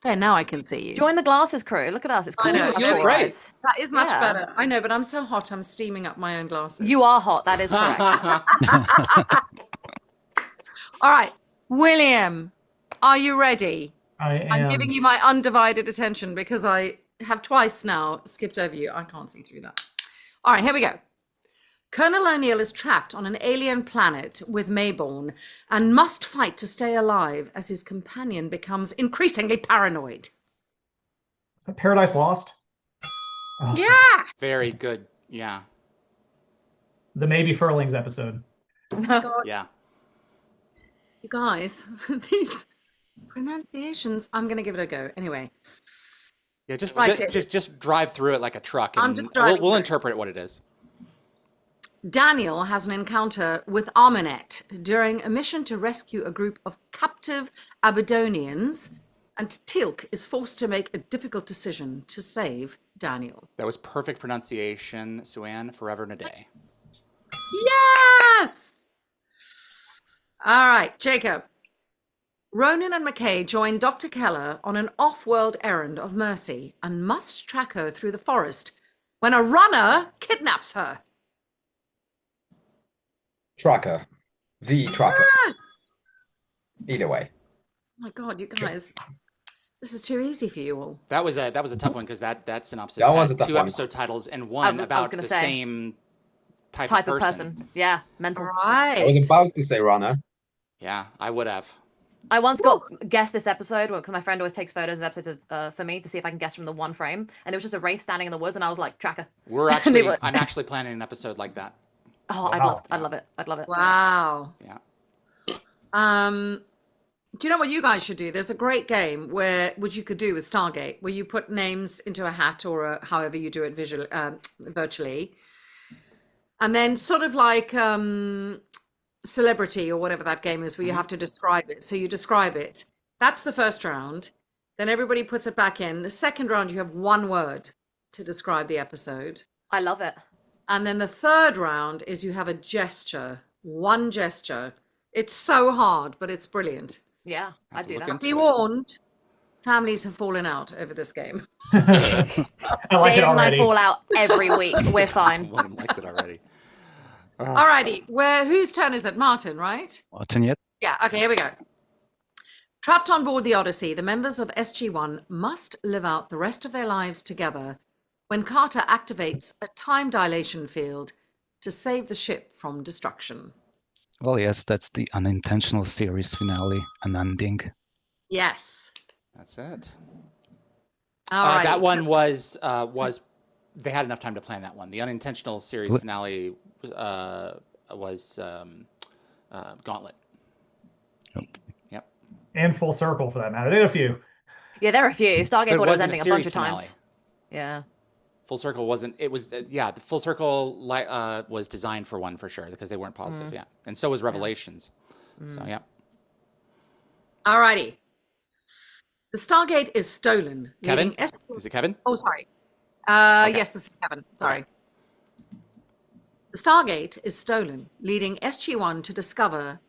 There, now I can see you. Join the glasses crew. Look at us. It's I cool. know, with you look our great. eyes. That is much Yeah. better. I know, but I'm so hot. I'm steaming up my own glasses. You are hot. That is correct. All right, William, are you ready? I am. I'm giving you my undivided attention because I have twice now skipped over you. I can't see through that. All right, here we go. Colonel O'Neill is trapped on an alien planet with Mayborn and must fight to stay alive as his companion becomes increasingly paranoid. Paradise Lost. Oh, Yeah. Very good. Yeah. The Maybe Furlings episode. Yeah. You guys, these pronunciations, I'm going to give it a go. Anyway, Yeah, just Right. just drive through it like a truck, I'm and just driving we'll through. interpret what it is. Daniel has an encounter with Armanet during a mission to rescue a group of captive Aberdonians, and Teal'c is forced to make a difficult decision to save Daniel. That was perfect pronunciation, Suanne. Forever and a day. Yes! All right, Jacob. Ronan and McKay join Dr. Keller on an off-world errand of mercy and must track her through the forest when a runner kidnaps her. Tracker. The tracker. Yes! Either way. Oh my God, you guys, this is too easy for you all. That was a tough one because that synopsis That was had a tough two one. episode titles and one was about gonna the say. same type Type of of person. Yeah, mental. Right. I was about to say runner. Yeah, I would have. I once got guessed this episode because my friend always takes photos of episodes for me to see if I can guess from the one frame, and it was just a wraith standing in the woods, and I was like, tracker. We're They actually were- I'm actually planning an episode like that. Oh, Wow. I'd love it. I'd love it. Wow. Yeah. Do you know what you guys should do? There's a great game which you could do with Stargate, where you put names into a hat or however you do it virtually, and then sort of like Celebrity or whatever that game is, where you have to describe it. So you describe it. That's the first round. Then everybody puts it back in. The second round, you have one word to describe the episode. I love it. And then the third round is you have a gesture, one gesture. It's so hard, but it's brilliant. Yeah, Have I'd to do look that. into Be it. warned, families have fallen out over this game. I like it Dave and I already. fall out every week. We're fine. One of them likes it already. Alrighty, whose turn is it? Martin, right? Martin yet? Yeah, okay, here we go. Trapped on board the Odyssey, the members of SG-1 must live out the rest of their lives together when Carter activates a time dilation field to save the ship from destruction. Well, yes, that's the unintentional series finale, an ending. Yes. That's it. All right. That one was they had enough time to plan that one. The unintentional series What? finale was Gauntlet. Okay. Yep. And Full Circle for that matter. They had a few. Yeah, there are a few. But Stargate it thought it was wasn't ending a series bunch of finale. times. Yeah. Full Circle wasn't. It was the Full Circle was designed for one for sure because they weren't positive. Yeah, and so was Revelations. So yeah. All righty. The Stargate is stolen. Kevin? leaving S- Is it Kevin? Oh, sorry. Okay. Yes, this is Kevin. Sorry. The Stargate is stolen, leading SG-1 to discover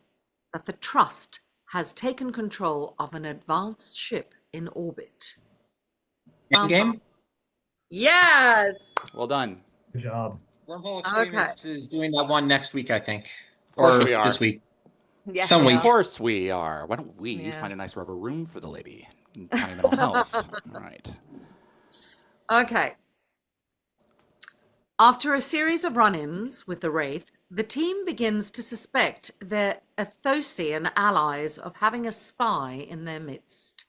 that the Trust has taken control of an advanced ship in orbit. Endgame? Yes. Well done. Good job. Wormhole Okay. Extremists is doing that one next week, I think. course Or we are. this week. Yes, Some we week. Of course we are. Why don't we Yeah. find a nice rubber room for the lady in County Mental Health? All right. Okay. After a series of run-ins with the Wraith, the team begins to suspect their Athosian allies of having a spy in their midst.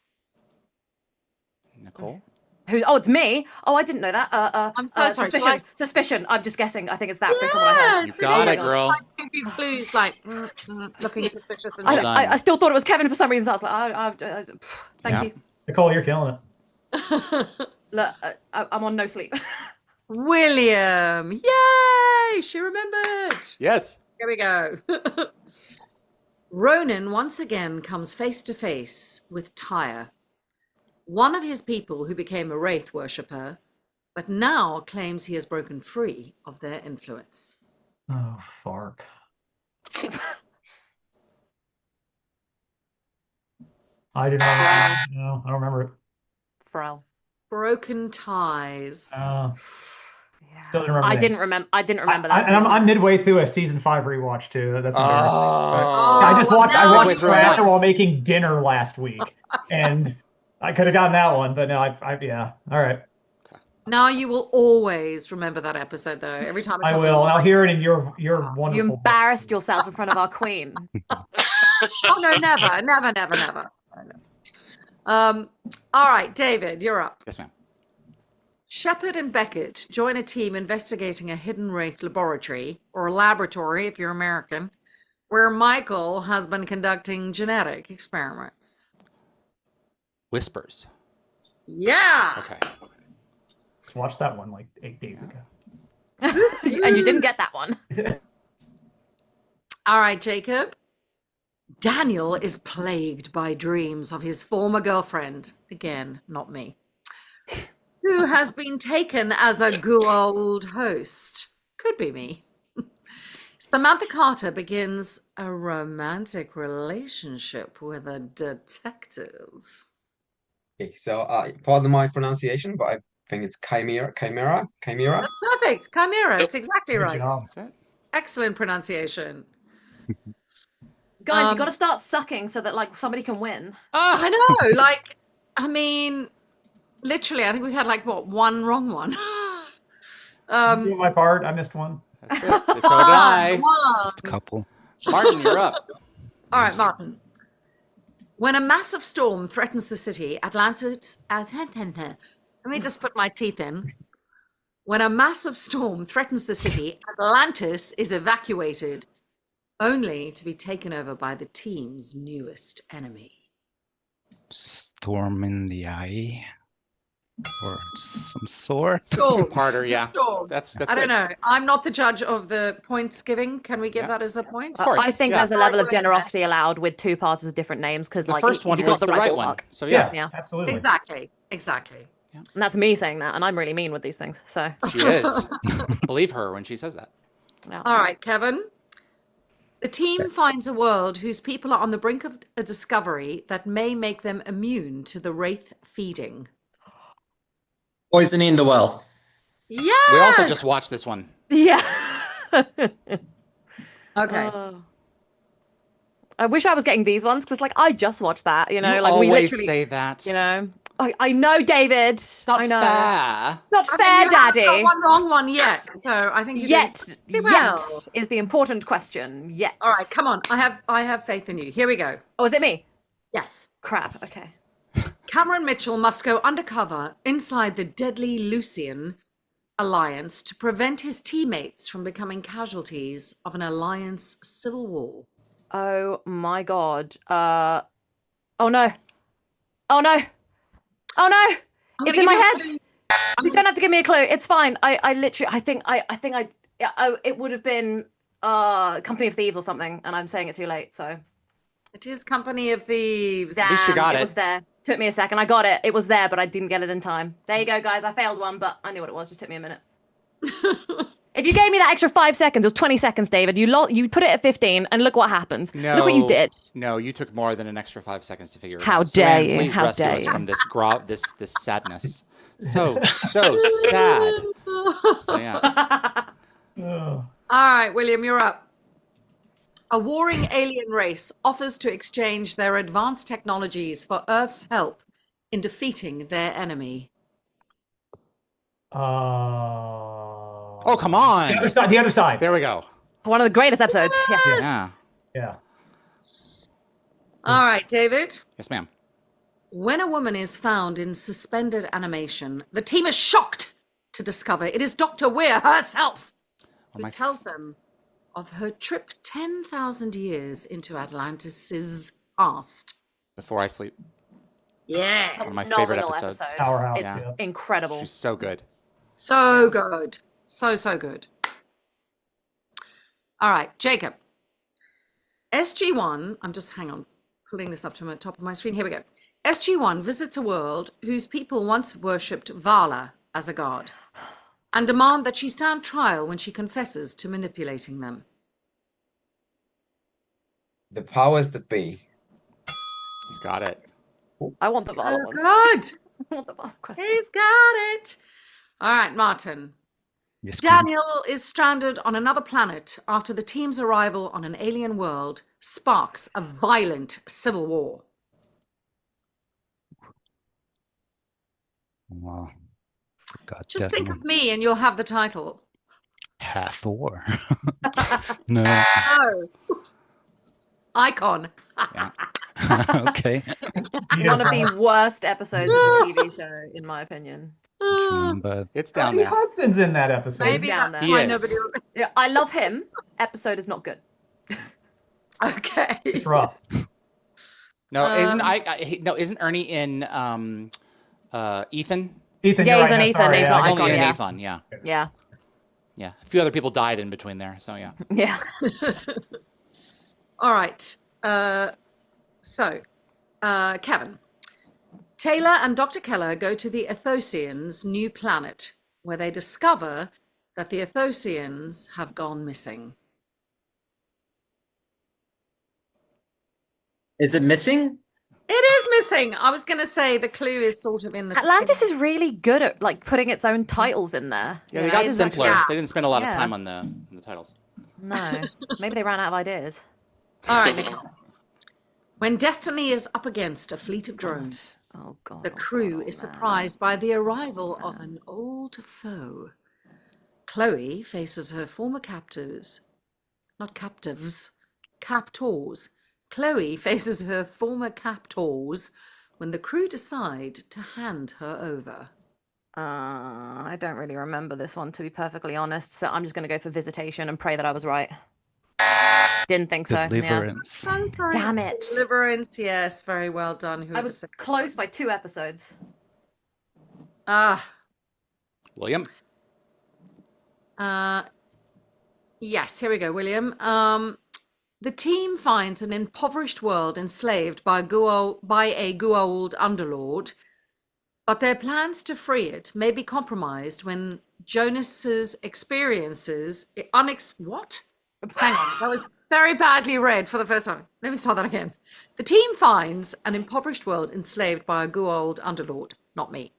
Nicole? Who? Oh, it's me. Oh, I didn't know that. I'm so sorry, Suspicion. shall Suspicion. I'm just guessing. I think it's that based on what I heard. You got it it, is. girl. I give you clues like looking suspicious and Well shit. done. I still thought it was Kevin for some reason. So I was like, thank Yeah. you. Nicole, you're killing it. Look, I'm on no sleep. William, yay! She remembered. Yes. Here we go. Ronan once again comes face to face with Tyre, one of his people who became a Wraith worshipper, but now claims he has broken free of their influence. Oh, fark. I didn't remember. No, I don't remember it. Pharrell. Broken ties. Still didn't remember I the didn't name. remember. I didn't remember that. And I'm midway through a season 5 rewatch too. That's embarrassing. Oh. I just watched. I no. watched Midway through Trasher enough. while making dinner last week, and I could have gotten that one, but no. I yeah. All right. Now you will always remember that episode, though. Every time it I comes will, on. and I'll hear it in your wonderful. You voice. embarrassed yourself in front of our queen. Oh no, never, never, never, never. All right, David, you're up. Yes, ma'am. Shepard and Beckett join a team investigating a hidden Wraith laboratory, or a laboratory if you're American, where Michael has been conducting genetic experiments? Whispers. Yeah. Okay. Just watched that one like 8 days ago. And you didn't get that one. All right, Jacob. Daniel is plagued by dreams of his former girlfriend, again, not me, who has been taken as a Goa'uld host. Could be me. Samantha Carter begins a romantic relationship with a detective. Okay, so pardon my pronunciation, but I think it's Chimera. That's perfect. Chimera. It's exactly Good right. job. That's it. Excellent pronunciation. Guys, you got to start sucking so that like somebody can win. I know. Like, I mean, literally, I think we've had like what, one wrong one. Doing my part. I missed one. That's it. So did I. Come on. Just a couple. Martin, you're up. All right, Martin. When a massive storm threatens the city, Atlantis. Let me just put my teeth in. When a massive storm threatens the city, Atlantis is evacuated, only to be taken over by the team's newest enemy. Storm in the eye. Or some sort. Two-parter, yeah. Storm. That's I don't good. know. I'm not the judge of the points giving. Can we give that as a point? Of course, I think yeah. there's a level of generosity allowed with two parts of different names because The like first one you was got the right one. ballpark. So yeah. Yeah. Absolutely. Exactly. And that's me saying that, and I'm really mean with these things. So She is. Believe her when she says that. yeah. All right, Kevin. The team finds a world whose people are on the brink of a discovery that may make them immune to the wraith feeding. Poisoning the well. Yeah. We also just watched this one. Yeah. Okay. I wish I was getting these ones because, like, I just watched that. You know, You like we always literally say that. You know, I know, David. It's not I know. fair. Not I mean, fair, you haven't Daddy. got one wrong one yet, so I think you Yet, did pretty well. is the important question. Yet. All right, come on. I have faith in you. Here we go. Oh, is it me? Yes. Crap. Okay. Cameron Mitchell must go undercover inside the deadly Lucian alliance to prevent his teammates from becoming casualties of an alliance civil war. Oh my God. Oh no. Oh no. Oh no. It's in my head. You don't have to give me a clue. It's fine. I literally. I think. It would have been Company of Thieves or something, and I'm saying it too late. So. It is Company of Thieves. Damn, least you got it it. was there. Took me a second. I got it. It was there, but I didn't get it in time. There you go, guys. I failed one, but I knew what it was. Just took me a minute. If you gave me that extra 5 seconds, it was 20 seconds, David. You put it at 15, and look what happens. No. Look what you did. No, you took more than an extra 5 seconds to figure it How out. dare Suanne, you. Please How rescue dare us you. from this this sadness. So sad. So yeah. Ugh. All right, William, you're up. A warring alien race offers to exchange their advanced technologies for Earth's help in defeating their enemy. Oh, come on. The other side. The other side. There we go. One of the greatest episodes. Yes. Yeah. Yeah. All right, David. Yes, ma'am. When a woman is found in suspended animation, the team is shocked to discover it is Dr. Weir herself who tells them of her trip 10,000 years into Atlantis' past. Before I sleep. Yeah. One of my favorite Phenomenal episodes. episode. Powerhouse. It's Yeah. incredible. She's so good. So good. So good. All right, Jacob. SG-1, hang on, pulling this up to the top of my screen. Here we go. SG-1 visits a world whose people once worshipped Vala as a god and demand that she stand trial when she confesses to manipulating them. The powers that be. He's got it. I want the So Vala ones. good. I want the Vala question. He's got it. All right, Martin. Yes, ma'am. Daniel is stranded on another planet after the team's arrival on an alien world sparks a violent civil war. Wow. God, Just think definitely. of me and you'll have the title. Hathor. No. Oh. Icon. Yeah. Okay. One of the worst episodes of the TV show, in my opinion. Remember. It's down Ernie there. Hudson's in that episode. Maybe down that's there. why He is. nobody. Yeah, I love him. Episode is not good. Okay. It's rough. No, isn't Ernie in Ethan? Ethan, Yeah, you're he's right. on No, Ethan, sorry, he's I on got He's only Icon, in yeah. Ethan, yeah. Yeah. Yeah. A few other people died in between there, so yeah. Yeah. All right. Kevin. Taylor and Dr. Keller go to the Athosians' new planet, where they discover that the Athosians have gone missing. Is it missing? It is missing. I was going to say the clue is sort of in the Atlantis is really good at like putting its own titles in there. Yeah, you they know? got simpler. yeah. They didn't spend a lot of Yeah. time on the titles. No. Maybe they ran out of ideas. All right, Nicole. When Destiny is up against a fleet of drones, Oh god. the oh, crew God, is oh, man. surprised by the arrival of an old foe. Chloe faces her former captors. Chloe faces her former captors when the crew decide to hand her over. I don't really remember this one, to be perfectly honest. So I'm just going to go for Visitation and pray that I was right. Didn't think so. Yeah. Deliverance. Damn it. Deliverance, yes, very well done. I Whoever was said- close by 2 episodes. William? Yes, here we go, William. The team finds an impoverished world enslaved by a Goa'uld underlord, but their plans to free it may be compromised when Jonas's experiences... What? Hang on, that was very badly read for the first time. Let me start that again. The team finds an impoverished world enslaved by a Goa'uld underlord, not me.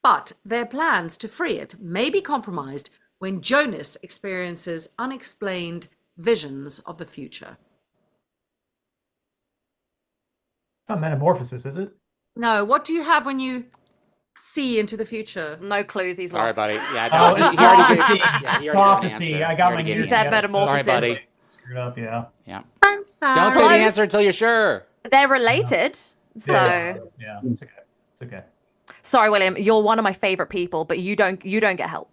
But their plans to free it may be compromised when Jonas experiences unexplained visions of the future. It's not Metamorphosis, is it? No, what do you have when you see into the future? No clues, he's Sorry, lost. buddy. Yeah, Oh, no, it's he already prophecy. gave, yeah, he already Prophecy. gave an answer. I got He my already gave years the He said answer. Metamorphosis. Sorry, buddy. Screwed up, yeah. Yeah. I'm sorry. Don't say the Close. answer until you're sure. They're related. So Yeah, it's okay. It's okay. sorry, William. You're one of my favorite people, but you don't get help.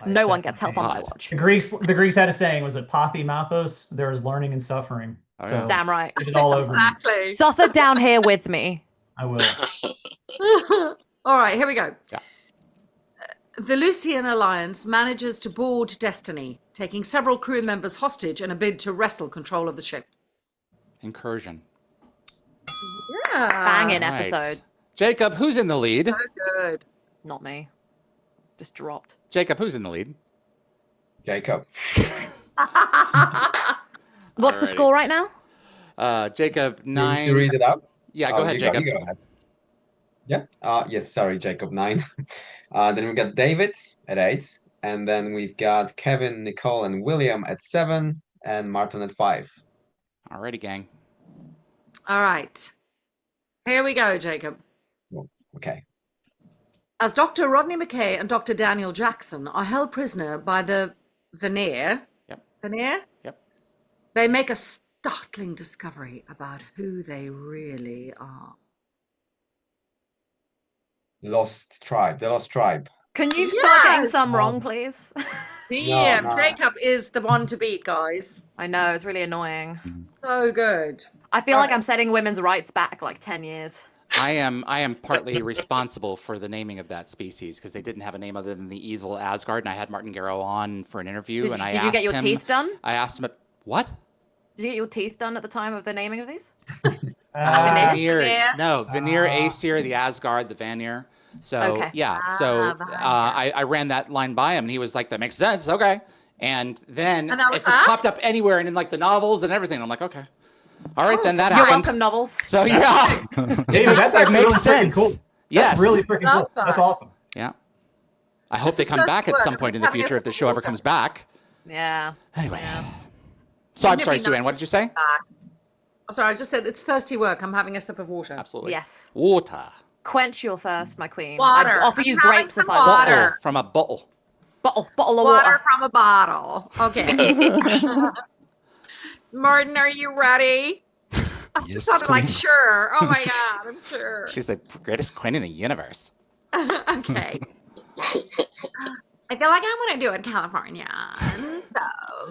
No one gets help on my watch. The Greeks had a saying, was it Pathemathos? There is learning and suffering. Oh, So yeah. Damn right. it's all over me. Exactly. Suffer down here with me. I will. All right, here we go. Yeah. The Lucian Alliance manages to board Destiny, taking several crew members hostage in a bid to wrestle control of the ship. Incursion. Yeah. Banging Right. episode. Jacob, who's in the lead? So good. Not me. Just dropped. Jacob, who's in the lead? Jacob. What's the Alrighty. score right now? Jacob, You 9. need to read it out? Yeah, go Oh, ahead, you go- Jacob. you go ahead. Yeah. Yes, sorry, Jacob, 9. Then we got David at 8. And then we've got Kevin, Nicole, and William at 7. And Martin at 5. Alrighty, gang. All right. Here we go, Jacob. Okay. As Dr. Rodney McKay and Dr. Daniel Jackson are held prisoner by the Veneer, Yep. Veneer? Yep. They make a startling discovery about who they really are. The Lost Tribe. Can you start getting Yes! some wrong, please? Damn, no. Jacob is the one to beat, guys. I know, it's really annoying. So good. I feel like I'm setting women's rights back like 10 years. I am partly responsible for the naming of that species because they didn't have a name other than the evil Asgard, and I had Martin Garrow on for an interview, Did and you- I did you asked get your him. teeth done? I asked him, what? Did you get your teeth done at the time of the naming of these? Veneer? Veneer. No, Veneer, Aesir, the Asgard, the Vanir. So Okay. yeah, so I ran that line by him, and he was like, "That makes sense, okay." And then And that was it just that? popped up anywhere, and in like the novels and everything. I'm like, okay, all right, then that You're happened. welcome, novels. So yeah, David, that's it actually makes really freaking sense. cool. Yes, That's really freaking Love cool. that. That's awesome. yeah. I hope This they is come so back at good. some point in the Having future a if the show ever comes back. Yeah. Anyway, so I'm Wouldn't it sorry, be Suanne. nice What did you say? Oh, sorry, I just said it's thirsty work. I'm having a sip of water. Absolutely. Yes. Water. Quench your thirst, my queen. Water. I'd offer I'm you having grapes some if I was water. there. Bottle from a bottle. Bottle of Water water. from a bottle. Okay. Martin, are you ready? Yes, Sounded like Queen. sure. Oh my god, I'm sure. She's the greatest queen in the universe. Okay. I feel like I want to do it California.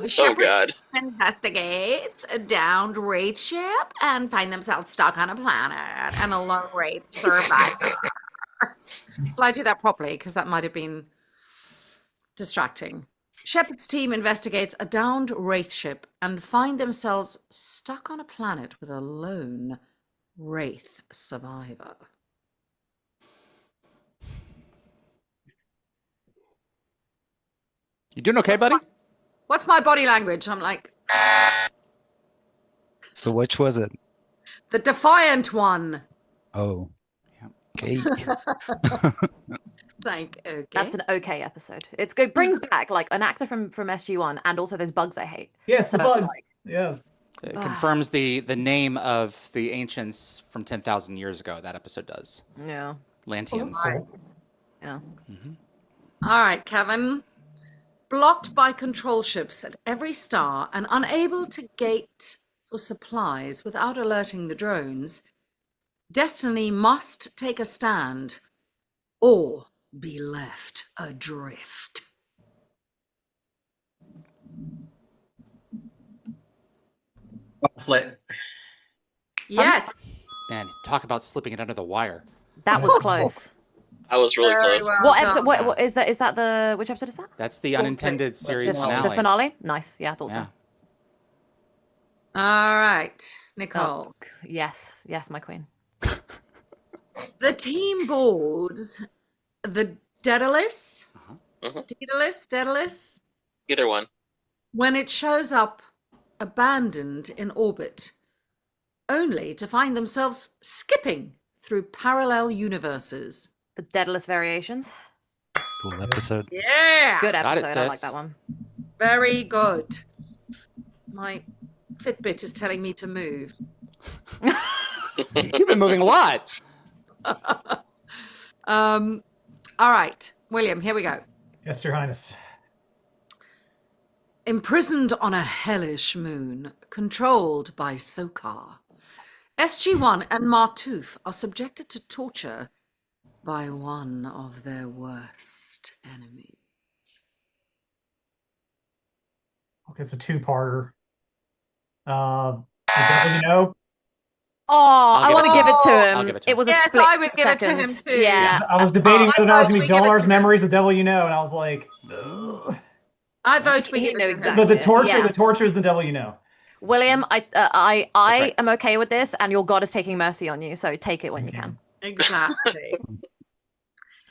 So, Shepard God. investigates a downed wraith ship and find themselves stuck on a planet and a lone wraith survivor. Will I do that properly? Because that might have been distracting. Shepard's team investigates a downed wraith ship and find themselves stuck on a planet with a lone wraith survivor. You doing okay, buddy? What's my body language? I'm like, So which was it? the defiant one. Oh. Okay. It's like, okay. That's an okay episode. It's good. Brings back like an actor from SG1 and also those bugs I hate. Yes, the So it's bugs. like- Yeah. It confirms the name of the ancients from 10,000 years ago. That episode does. Yeah. Lantians. Yeah. All right, Kevin. Blocked by control ships at every star and unable to gate for supplies without alerting the drones, Destiny must take a stand or be left adrift. Slit. Yes. Man, talk about slipping it under the wire. That was close. I was really Very close. well What done. episode? What is that? Is that the which episode is that? That's the unintended series The finale. finale. Nice. Yeah, I thought Yeah. so. All right, Nicole. Oh, yes, my queen. The team boards the Daedalus. Daedalus. Either one. When it shows up abandoned in orbit, only to find themselves skipping through parallel universes. The Daedalus variations. Cool episode. Yeah. Good Got it, episode. I like sis. that one. Very good. My Fitbit is telling me to move. You've been moving a lot. All right, William, here we go. Yes, Your Highness. Imprisoned on a hellish moon, controlled by Sokar, SG-1 and Martouf are subjected to torture by one of their worst enemies. Okay, it's a two-parter. You know, Oh, I give want it to to give him. it to him. I'll give it to him. It was a Yes, split I would give it to second. him too. Yeah. I was debating I whether or not it was vote going we to be give it Jolar's to him. Memories of Devil You Know, and I was like, ugh. I vote we He give it knew to him. exactly. But the torture, Yeah. the torture is the Devil You Know. William, I right. am okay with this, and your God is taking mercy on you, so take it when you can. Exactly.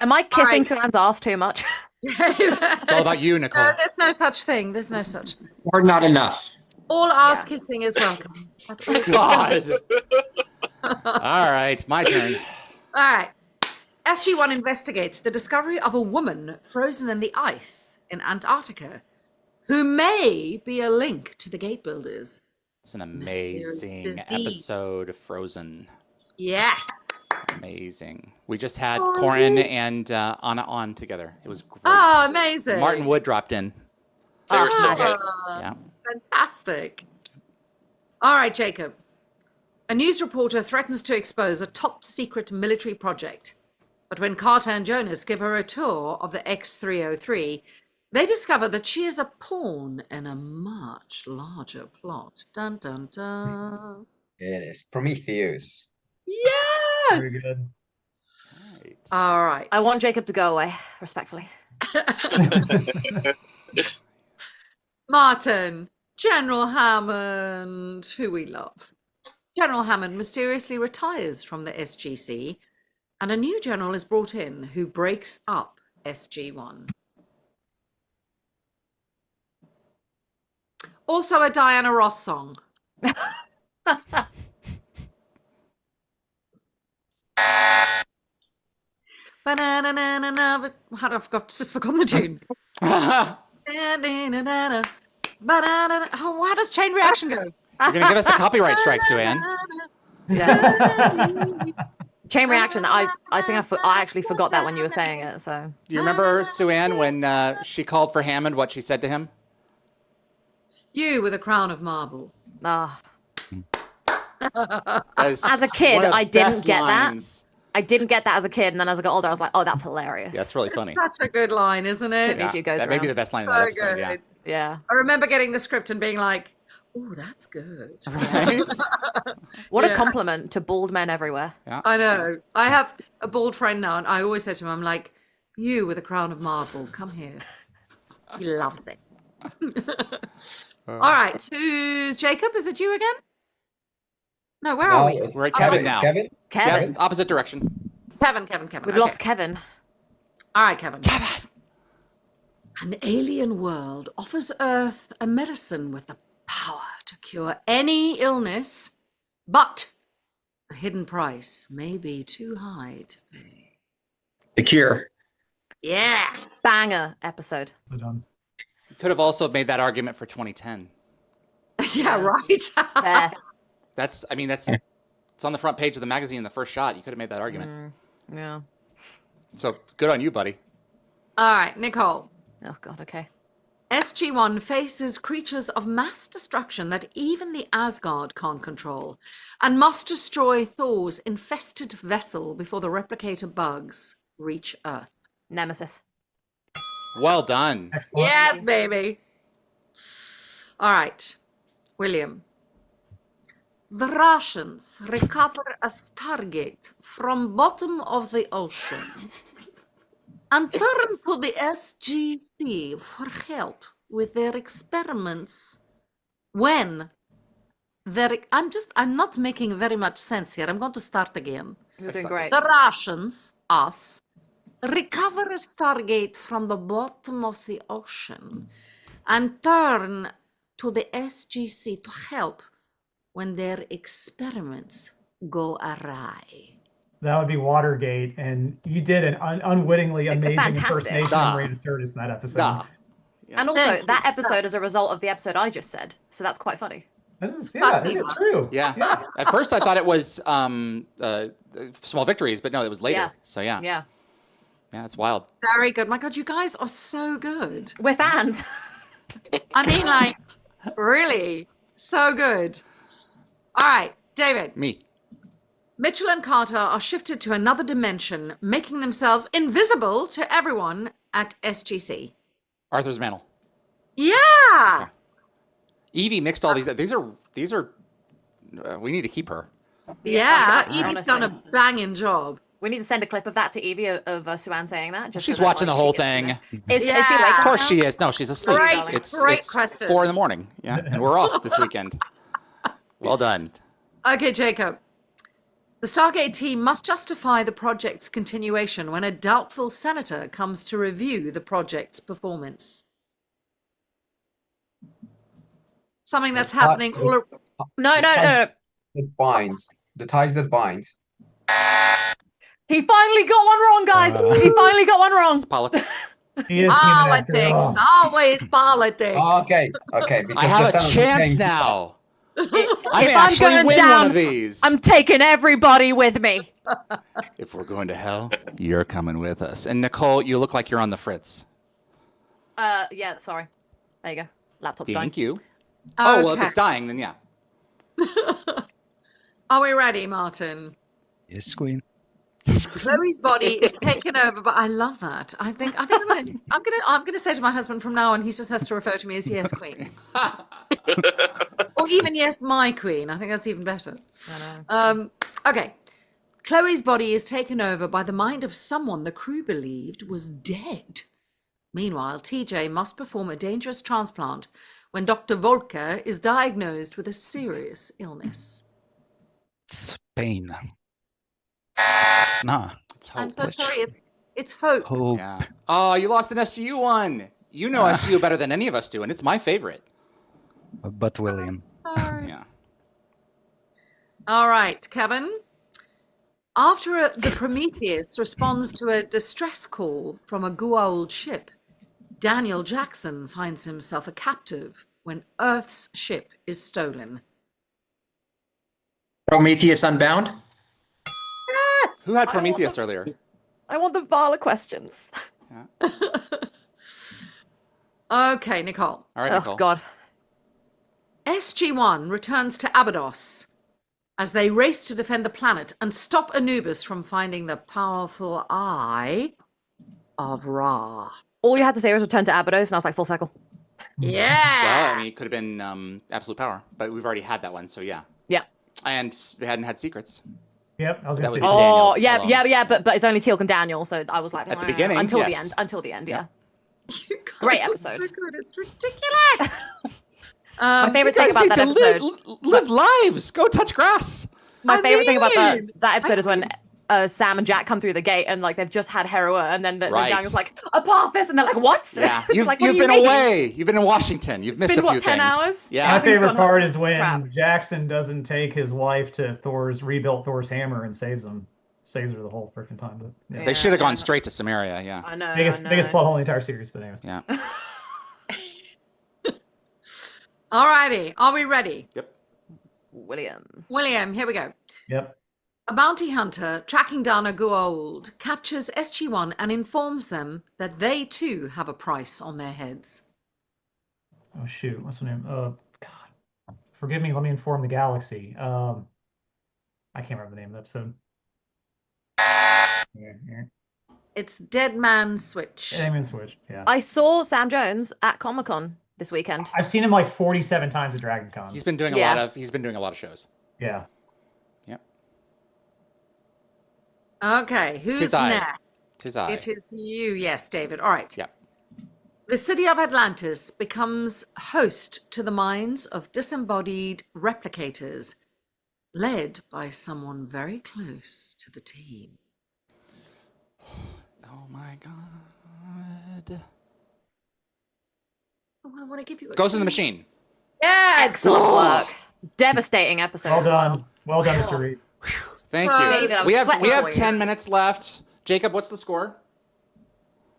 Am I kissing right. Suanne's ass too much? It's all about you, Nicole. No, there's no such thing. There's no such. Or not enough. All ass kissing is welcome. God. All right, my turn. All right. SG-1 investigates the discovery of a woman frozen in the ice in Antarctica who may be a link to the gate builders. It's an amazing disease. episode, Frozen. Yes. Amazing. We just had Corin and Anna on together. It was great. Oh, amazing. Martin Wood dropped in. They were so good. Yeah. Fantastic. All right, Jacob. A news reporter threatens to expose a top secret military project. But when Carter and Jonas give her a tour of the X-303, they discover that she is a pawn in a much larger plot. Dun, dun, dun. It is Prometheus. Yes! Very good. Right. All right. I want Jacob to go away, respectfully. Martin, General Hammond, who we love. General Hammond mysteriously retires from the SGC, and a new general is brought in who breaks up SG-1. Also a Diana Ross song. Ba-na-na-na-na-na, how I've just forgotten the tune. Ba-na-na-na-na, ba-na-na-na. Oh, how does chain reaction go? You're going to give us a copyright strike, Suanne. Chain reaction. I think I actually forgot that when you were saying it. So Do you remember, Suanne, when she called for Hammond, what she said to him? You with a crown of marble. ah, As As a kid, I didn't get that. I didn't get that as a kid, and then as I got older, I was like, oh, that's hilarious. Yeah, that's really funny. Such a good line, isn't it? Took me a few goes That may be around. the best line in that So episode. Yeah. good. Yeah. I remember getting the script and being like, "Oh, that's good." Right. What a Yeah. compliment to bald men everywhere. Yeah. I know. I have a bald friend now, and I always say to him, "I'm like, you with a crown of marble, come here." He loves it. All right, who's Jacob? Is it you again? No, where are we? We're at Kevin It's now. Kevin. Kevin. Yeah, opposite direction. Kevin. We've Okay. lost Kevin. All right, Kevin. An alien world offers Earth a medicine with the power to cure any illness, but the hidden price may be too high to pay. The Cure. Yeah. Banger episode. Done. You could have also made that argument for 2010. Yeah, right. Fair. It's on the front page of the magazine in the first shot. You could have made that argument. Yeah. So good on you, buddy. All right, Nicole. Oh, God, okay. SG-1 faces creatures of mass destruction that even the Asgard can't control and must destroy Thor's infested vessel before the replicator bugs reach Earth. Nemesis. Well done. Excellent. Yes, baby. All right, William. The Russians recover a Stargate from bottom of the ocean and turn to the SGC for help with their experiments when I'm not making very much sense here. I'm going to start again. You're doing great. The Russians, us, recover a Stargate from the bottom of the ocean and turn to the SGC to help when their experiments go awry. That would be Watergate, and you did an unwittingly amazing Fantastic. impersonation Nah. of Maria Sirtis in that episode. Nah. And also, Thank that you. episode is a result of the episode I just said. So that's quite funny. That is, yeah, it's true. Yeah. At first, I thought it was Small Victories, but no, it was later. Yeah. So yeah, Yeah. it's wild. Very good. My God, you guys are so good. We're fans. I mean, like, really, so good. All right, David. Me. Mitchell and Carter are shifted to another dimension, making themselves invisible to everyone at SGC. Arthur's Mantle. Yeah. Evie mixed all these. These are. We need to keep her. Yeah. Honestly. Evie's done a banging job. We need to send a clip of that to Evie of Suanne saying that. Just She's so that, watching like, the whole she gets to thing. know. Is she Yeah. awake? Of course now? she is. No, she's asleep. Great, It's great it's question. 4 a.m. Yeah, and we're off this weekend. Well done. Okay, Jacob. The Stargate team must justify the project's continuation when a doubtful senator comes to review the project's performance. Something that's happening all No. That binds. The ties that bind. He finally got one wrong, guys. He finally got one wrong. It's politics. He is human after politics, all. always politics. Okay. Because I have the a Senate chance changed- now. I If may I'm actually going win down, one of these. I'm taking everybody with me. If we're going to hell, you're coming with us. And Nicole, you look like you're on the fritz. Yeah, sorry. There you go. Laptop's dying. Thank you. Oh, well, if Okay. it's dying, then yeah. Are we ready, Martin? Yes, Queen. Chloe's body is taken over, but I love that. I think I'm gonna say to my husband from now on, he just has to refer to me as yes, Queen, or even yes, my Queen. I think that's even better. I know. Okay. Chloe's body is taken over by the mind of someone the crew believed was dead. Meanwhile, TJ must perform a dangerous transplant when Dr. Volker is diagnosed with a serious illness. It's pain. Nah. It's I'm hope. so sorry. It's hope. Hope. Yeah. Oh, you lost an SGU one. You know SGU better than any of us do, and it's my favorite. But William. Sorry. Yeah. All right, Kevin. After the Prometheus responds to a distress call from a Goa'uld ship, Daniel Jackson finds himself a captive when Earth's ship is stolen. Prometheus Unbound. Who had Prometheus earlier? I want the Vala questions. Okay, Nicole. All right, Oh, Nicole. God. SG-1 returns to Abydos as they race to defend the planet and stop Anubis from finding the powerful eye of Ra. All you had to say was return to Abydos, and I was like, full circle. Yeah. Well, I mean, it could have been Absolute Power, but we've already had that one, so yeah. Yeah. And they hadn't had secrets. Yep, I was gonna That say. was Daniel Oh, yeah, alone. yeah, but it's only Teal'c and Daniel, so I was like, At the beginning, until the yes. end, yeah. You guys Great are episode. so good. It's ridiculous. My favorite You thing guys about that need to episode. live lives. Go touch grass. My favorite thing about mean, that episode is when Sam and Jack come through the gate and like they've just had Hera, and then Right. Daniel's like, Apophis, and they're like, what? Yeah, It's you've, like, what you've do you been mean? away. You've been in Washington. You've missed been, a few what, 10 things. hours? Yeah. My Everything's favorite gone part is when crap. Jackson doesn't take his wife to rebuilt Thor's hammer and saves him. Saves her the whole freaking time. But, yeah. They should have gone straight to Samaria. Yeah. I know. biggest I know. biggest plot hole in the entire series. But anyway. Yeah. Alrighty, are we ready? Yep. William, here we go. Yep. A bounty hunter tracking down a Goa'uld captures SG-1 and informs them that they too have a price on their heads. Oh shoot, what's the name? God, forgive me. Let me inform the galaxy. I can't remember the name of the episode. It's Dead Man Switch. Amen Switch. Yeah. I saw Sam Jones at Comic-Con this weekend. I've seen him like 47 times at Dragon Con. He's been doing Yeah. a lot of shows. Yeah. Yep. Okay, who's Tis I. next? Tis I. It is you, yes, David. All right. Yep. The city of Atlantis becomes host to the minds of disembodied replicators, led by someone very close to the team. Oh my God. Oh, I want to give you a Ghost in the clue. Machine. Yes. Excellent work. Devastating episode. Well as well. done. Well done, Mr. Reed. Thank David, you. I was We have sweating for you. 10 minutes left. Jacob, what's the score?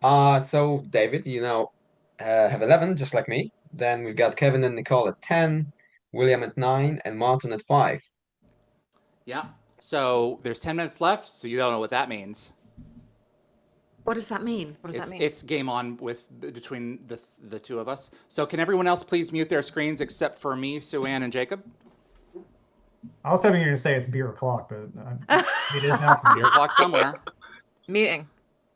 So David, you now have 11, just like me. Then we've got Kevin and Nicole at 10, William at 9, and Martin at 5. Yeah. So there's 10 minutes left, so you don't know what that means. What does that mean? What does that mean? It's game on between the two of us. So can everyone else please mute their screens except for me, Suanne, and Jacob? I was hoping you were going to say it's beer o'clock, but it is now. For me. Beer o'clock somewhere. Muting.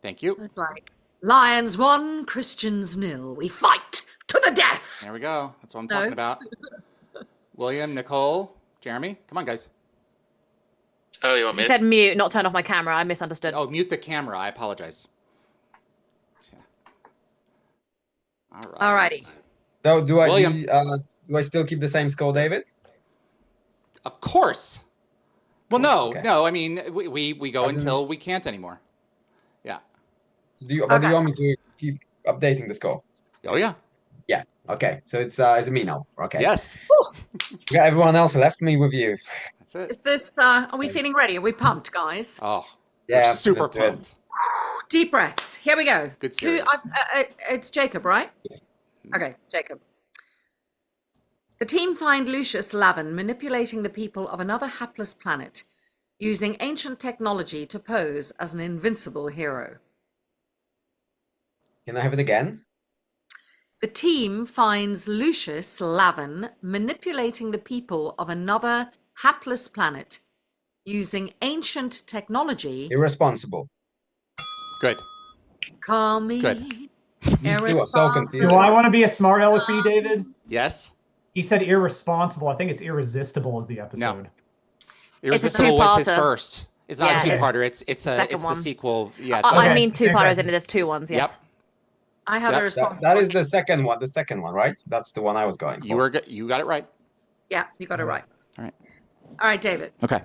Thank you. It's like Lions 1, Christians 0. We fight to the death. There we go. That's what I'm No. talking about. William, Nicole, Jeremy, come on, guys. Oh, you want me You to? said mute, not turn off my camera. I misunderstood. Oh, mute the camera. I apologize. All right. Alrighty. So William. do I still keep the same score, David? Of course. Well, no, Okay. no. I mean, we go As in- until we can't anymore. Yeah. So do you Okay. want me to keep updating the score? Oh yeah. Yeah. Okay. So it's is it me now? Okay. Yes. We got everyone else left. Me with you. That's it. Is this, are we feeling ready? Are we pumped, guys? Oh, Yeah. we're super let's do it. pumped. Deep breaths. Here we go. Good series. It's Jacob, right? Okay, Jacob. The team find Lucius Lavin manipulating the people of another hapless planet, using ancient technology to pose as an invincible hero. Can I have it again? The team finds Lucius Lavin manipulating the people of another hapless planet, using ancient technology. Irresponsible. Good. Call me. Good. These two are so confusing. Do I want to be a smart aleck for you, David? Yes. He said irresponsible. I think it's irresistible is the episode. Irresistible was his two-parter. first. It's not Yeah, a two-parter. It's second the one. sequel. Yeah. It's I Okay. mean two Okay. parters into there's two ones, yes. Yep. I have Yep, a response. That is the second one. The second one, right? That's the one I was going for. You got it right. Yeah, you got it right. All right. All right, David. Okay.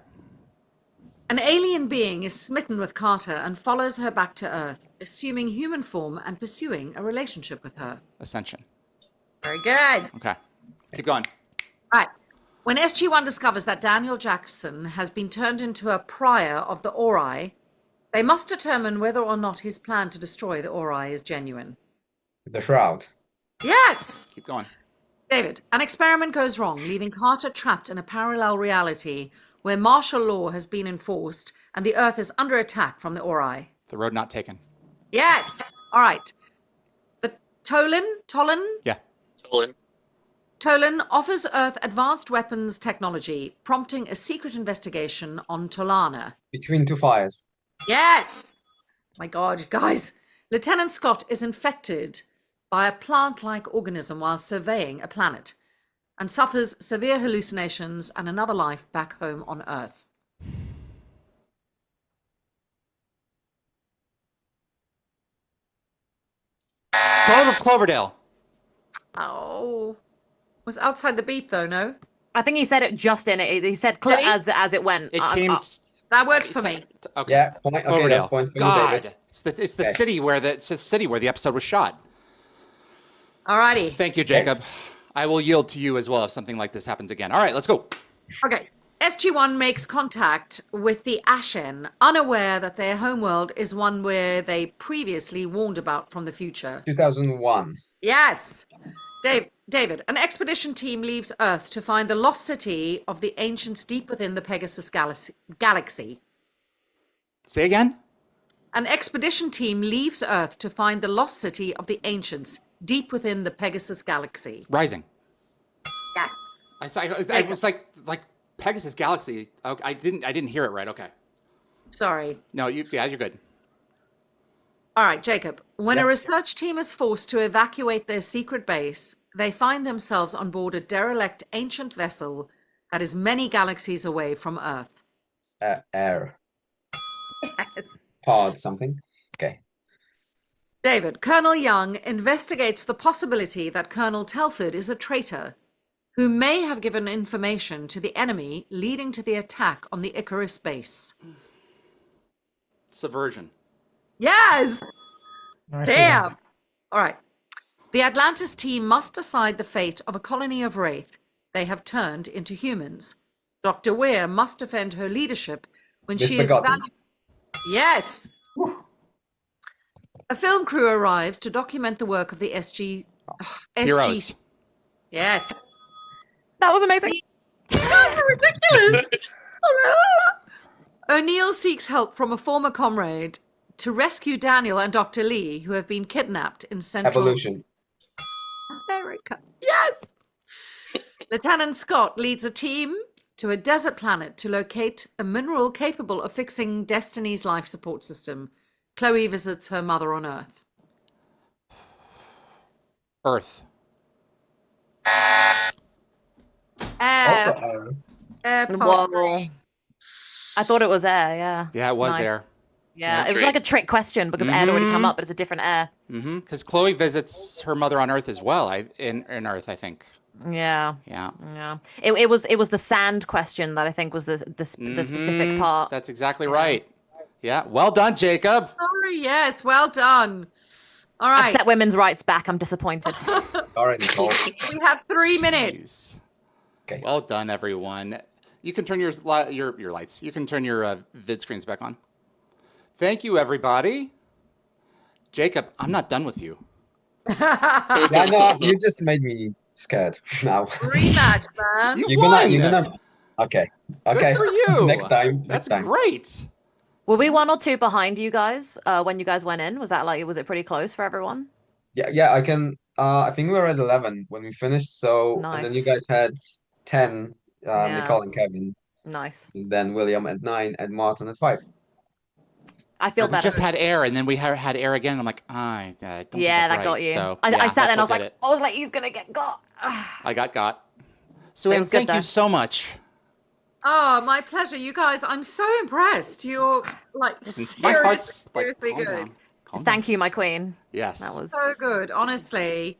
An alien being is smitten with Carter and follows her back to Earth, assuming human form and pursuing a relationship with her. Ascension. Very good. Okay. Keep going. All right. When SG-1 discovers that Daniel Jackson has been turned into a prior of the Ori, they must determine whether or not his plan to destroy the Ori is genuine. The Shroud. Yes! Keep going. David, an experiment goes wrong, leaving Carter trapped in a parallel reality where martial law has been enforced and the Earth is under attack from the Ori. The road not taken. Yes! All right. The Tolan? Yeah. Tolan. Tolan offers Earth advanced weapons technology, prompting a secret investigation on Tolana. Between Two Fires. Yes! My God, guys. Lieutenant Scott is infected by a plant-like organism while surveying a planet and suffers severe hallucinations and another life back home on Earth. Cloverdale. Oh. Was outside the beep, though, no? I think he said it just in it. He said Did he? as it went. It came. That works for me. Okay. Yeah, point. Okay, Cloverdale. that's point for you, David. God, it's the Okay. city where the episode was shot. Alrighty. Thank you, Jacob. I will yield to you as well if something like this happens again. All right, let's go. Okay. SG-1 makes contact with the Ashen, unaware that their homeworld is one where they previously warned about from the future. 2001. Yes. David, an expedition team leaves Earth to find the lost city of the ancients deep within the Pegasus galaxy. Say again? An expedition team leaves Earth to find the lost city of the ancients deep within the Pegasus galaxy. Rising. Yes. I was like Pegasus Galaxy. Okay, I didn't hear it right. Okay. Sorry. No, you're good. All right, Jacob. When Yeah. a research team is forced to evacuate their secret base, they find themselves on board a derelict ancient vessel that is many galaxies away from Earth. Air. Yes. Pod something. Okay. David, Colonel Young investigates the possibility that Colonel Telford is a traitor who may have given information to the enemy leading to the attack on the Icarus base. Subversion. Yes! Nicely Damn! done. All right. The Atlantis team must decide the fate of a colony of Wraith they have turned into humans. Dr. Weir must defend her leadership when she is Misbegotten. Yes! A film crew arrives to document the work of the SG. Heroes. Yes. That was amazing. That's ridiculous. O'Neill seeks help from a former comrade to rescue Daniel and Dr. Lee, who have been kidnapped in Central Evolution. America. Yes. Lieutenant Scott leads a team to a desert planet to locate a mineral capable of fixing Destiny's life support system. Chloe visits her mother on Earth. Earth. Air. Also air. Airport. Whoa. I thought it was air, yeah. Yeah, it was Nice. there. Yeah, Yeah, it was like a trick question because air had already come up, but it's a different air. Mm-hmm. Because Chloe visits her mother on Earth as well. In Earth, I think. Yeah, Yeah. yeah. It was the sand question that I think was the specific part. That's exactly right. Yeah. Well done, Jacob. Sorry, yes, well done. All I've right, set women's rights back. I'm disappointed. All right, Nicole. we have 3 minutes. Jeez. Okay. Well done, everyone. You can turn your lights. You can turn your vid screens back on. Thank you, everybody. Jacob, I'm not done with you. Yeah, no, you just made me scared now. Rematch, man. You You're won. gonna. Okay. Okay. Good for you. Next time. That's Next time. great. Were we 1 or 2 behind you guys when you guys went in? Was it pretty close for everyone? Yeah. I can. I think we were at 11 when we finished. So and then you Nice. guys had 10. Yeah. Nicole and Kevin. Nice. And then William at 9 and Martin at 5. I feel We better. just had air, and then we had air again. I'm like, I don't think Yeah, that's that got right. you. So, I yeah, sat there and that's what did I was like, he's gonna get got. I got. Suanne, was good, thank though. you so much. Oh, my pleasure. You guys, I'm so impressed. You're like My heart's seriously calm good. down. Calm down. Thank you, my queen. Yes. That was So good, honestly.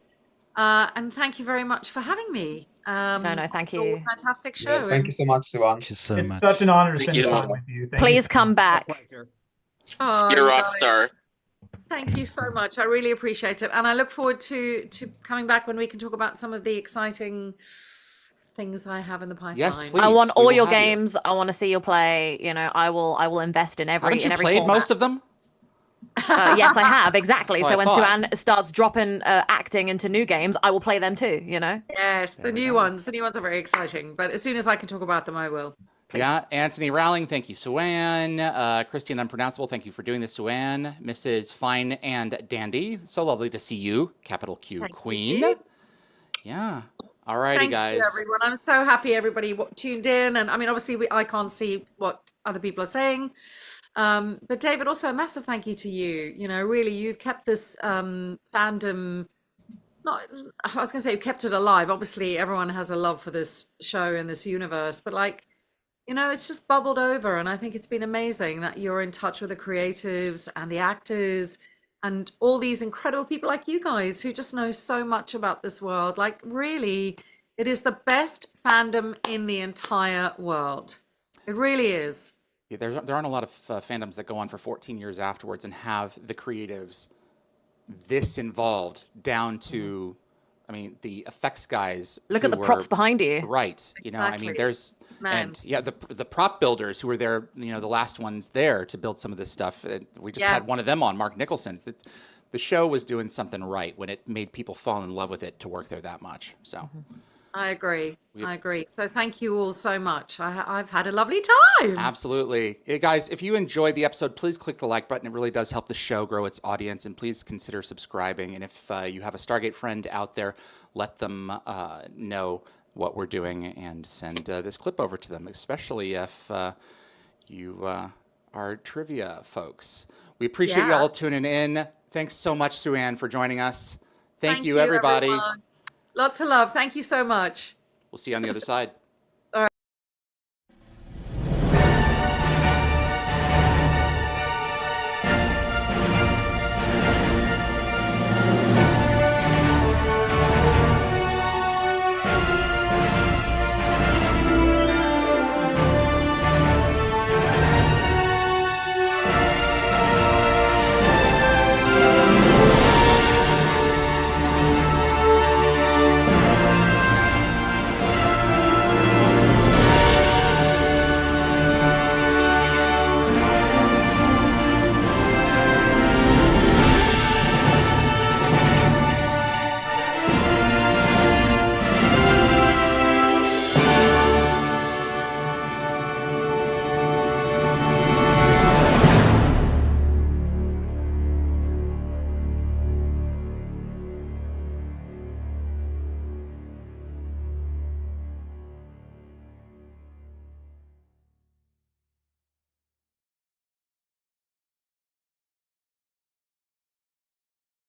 And thank you very much for having me. no, thank it was a you. fantastic Yeah, show. thank you so much, Suan. Thank you so It's much. such an honor to Thank spend you. time with you. Thank Please you. come back. Oh, You're a you rock guys, star. thank you so much. I really appreciate it. And I look forward to coming back when we can talk about some of the exciting things I have in the pipeline. Yes, please. I want we all will your have you. games. I want to see you play. You know, I will invest in every Haven't you in every played format. most of them? Yes, I have exactly. That's So what when I thought. Suanne starts dropping acting into new games, I will play them too. You know. Yes, the new ones. The new ones are very exciting. But as soon as I can talk about them, I will. Please. Yeah, Anthony Rowling, thank you, Suanne. Christian Unpronounceable, thank you for doing this, Suanne. Mrs. Fine and Dandy, so lovely to see you, capital Q Thank Queen. you. Yeah. All righty, Thank guys. you, everyone. I'm so happy everybody tuned in. And I mean, obviously, I can't see what other people are saying. But David, also a massive thank you to you. You know, really, you've kept this fandom. Not, I was going to say you kept it alive. Obviously, everyone has a love for this show and this universe, but like, you know, it's just bubbled over. And I think it's been amazing that you're in touch with the creatives and the actors and all these incredible people like you guys who just know so much about this world. Like, really, it is the best fandom in the entire world. It really is. Yeah, there aren't a lot of fandoms that go on for 14 years afterwards and have the creatives this involved down to, I mean, the effects guys. Look at the props behind you. Right. You know, I mean, there's, and yeah, the prop builders who were there, you know, the last ones there to build some of this stuff. We just had one of them on, Mark Nicholson. The show was doing something right when it made people fall in love with it to work there that much. So. I agree. I agree. So thank you all so much. I've had a lovely time. Absolutely. Hey guys, if you enjoyed the episode, please click the like button. It really does help the show grow its audience. And please consider subscribing. And if you have a Stargate friend out there, let them know what we're doing and send this clip over to them, especially if you are trivia folks. We appreciate you all tuning in. Thanks so much, Suanne, for joining us. Thank you, everybody. Everyone. Lots of love. Thank you so much. We'll see you on the other side.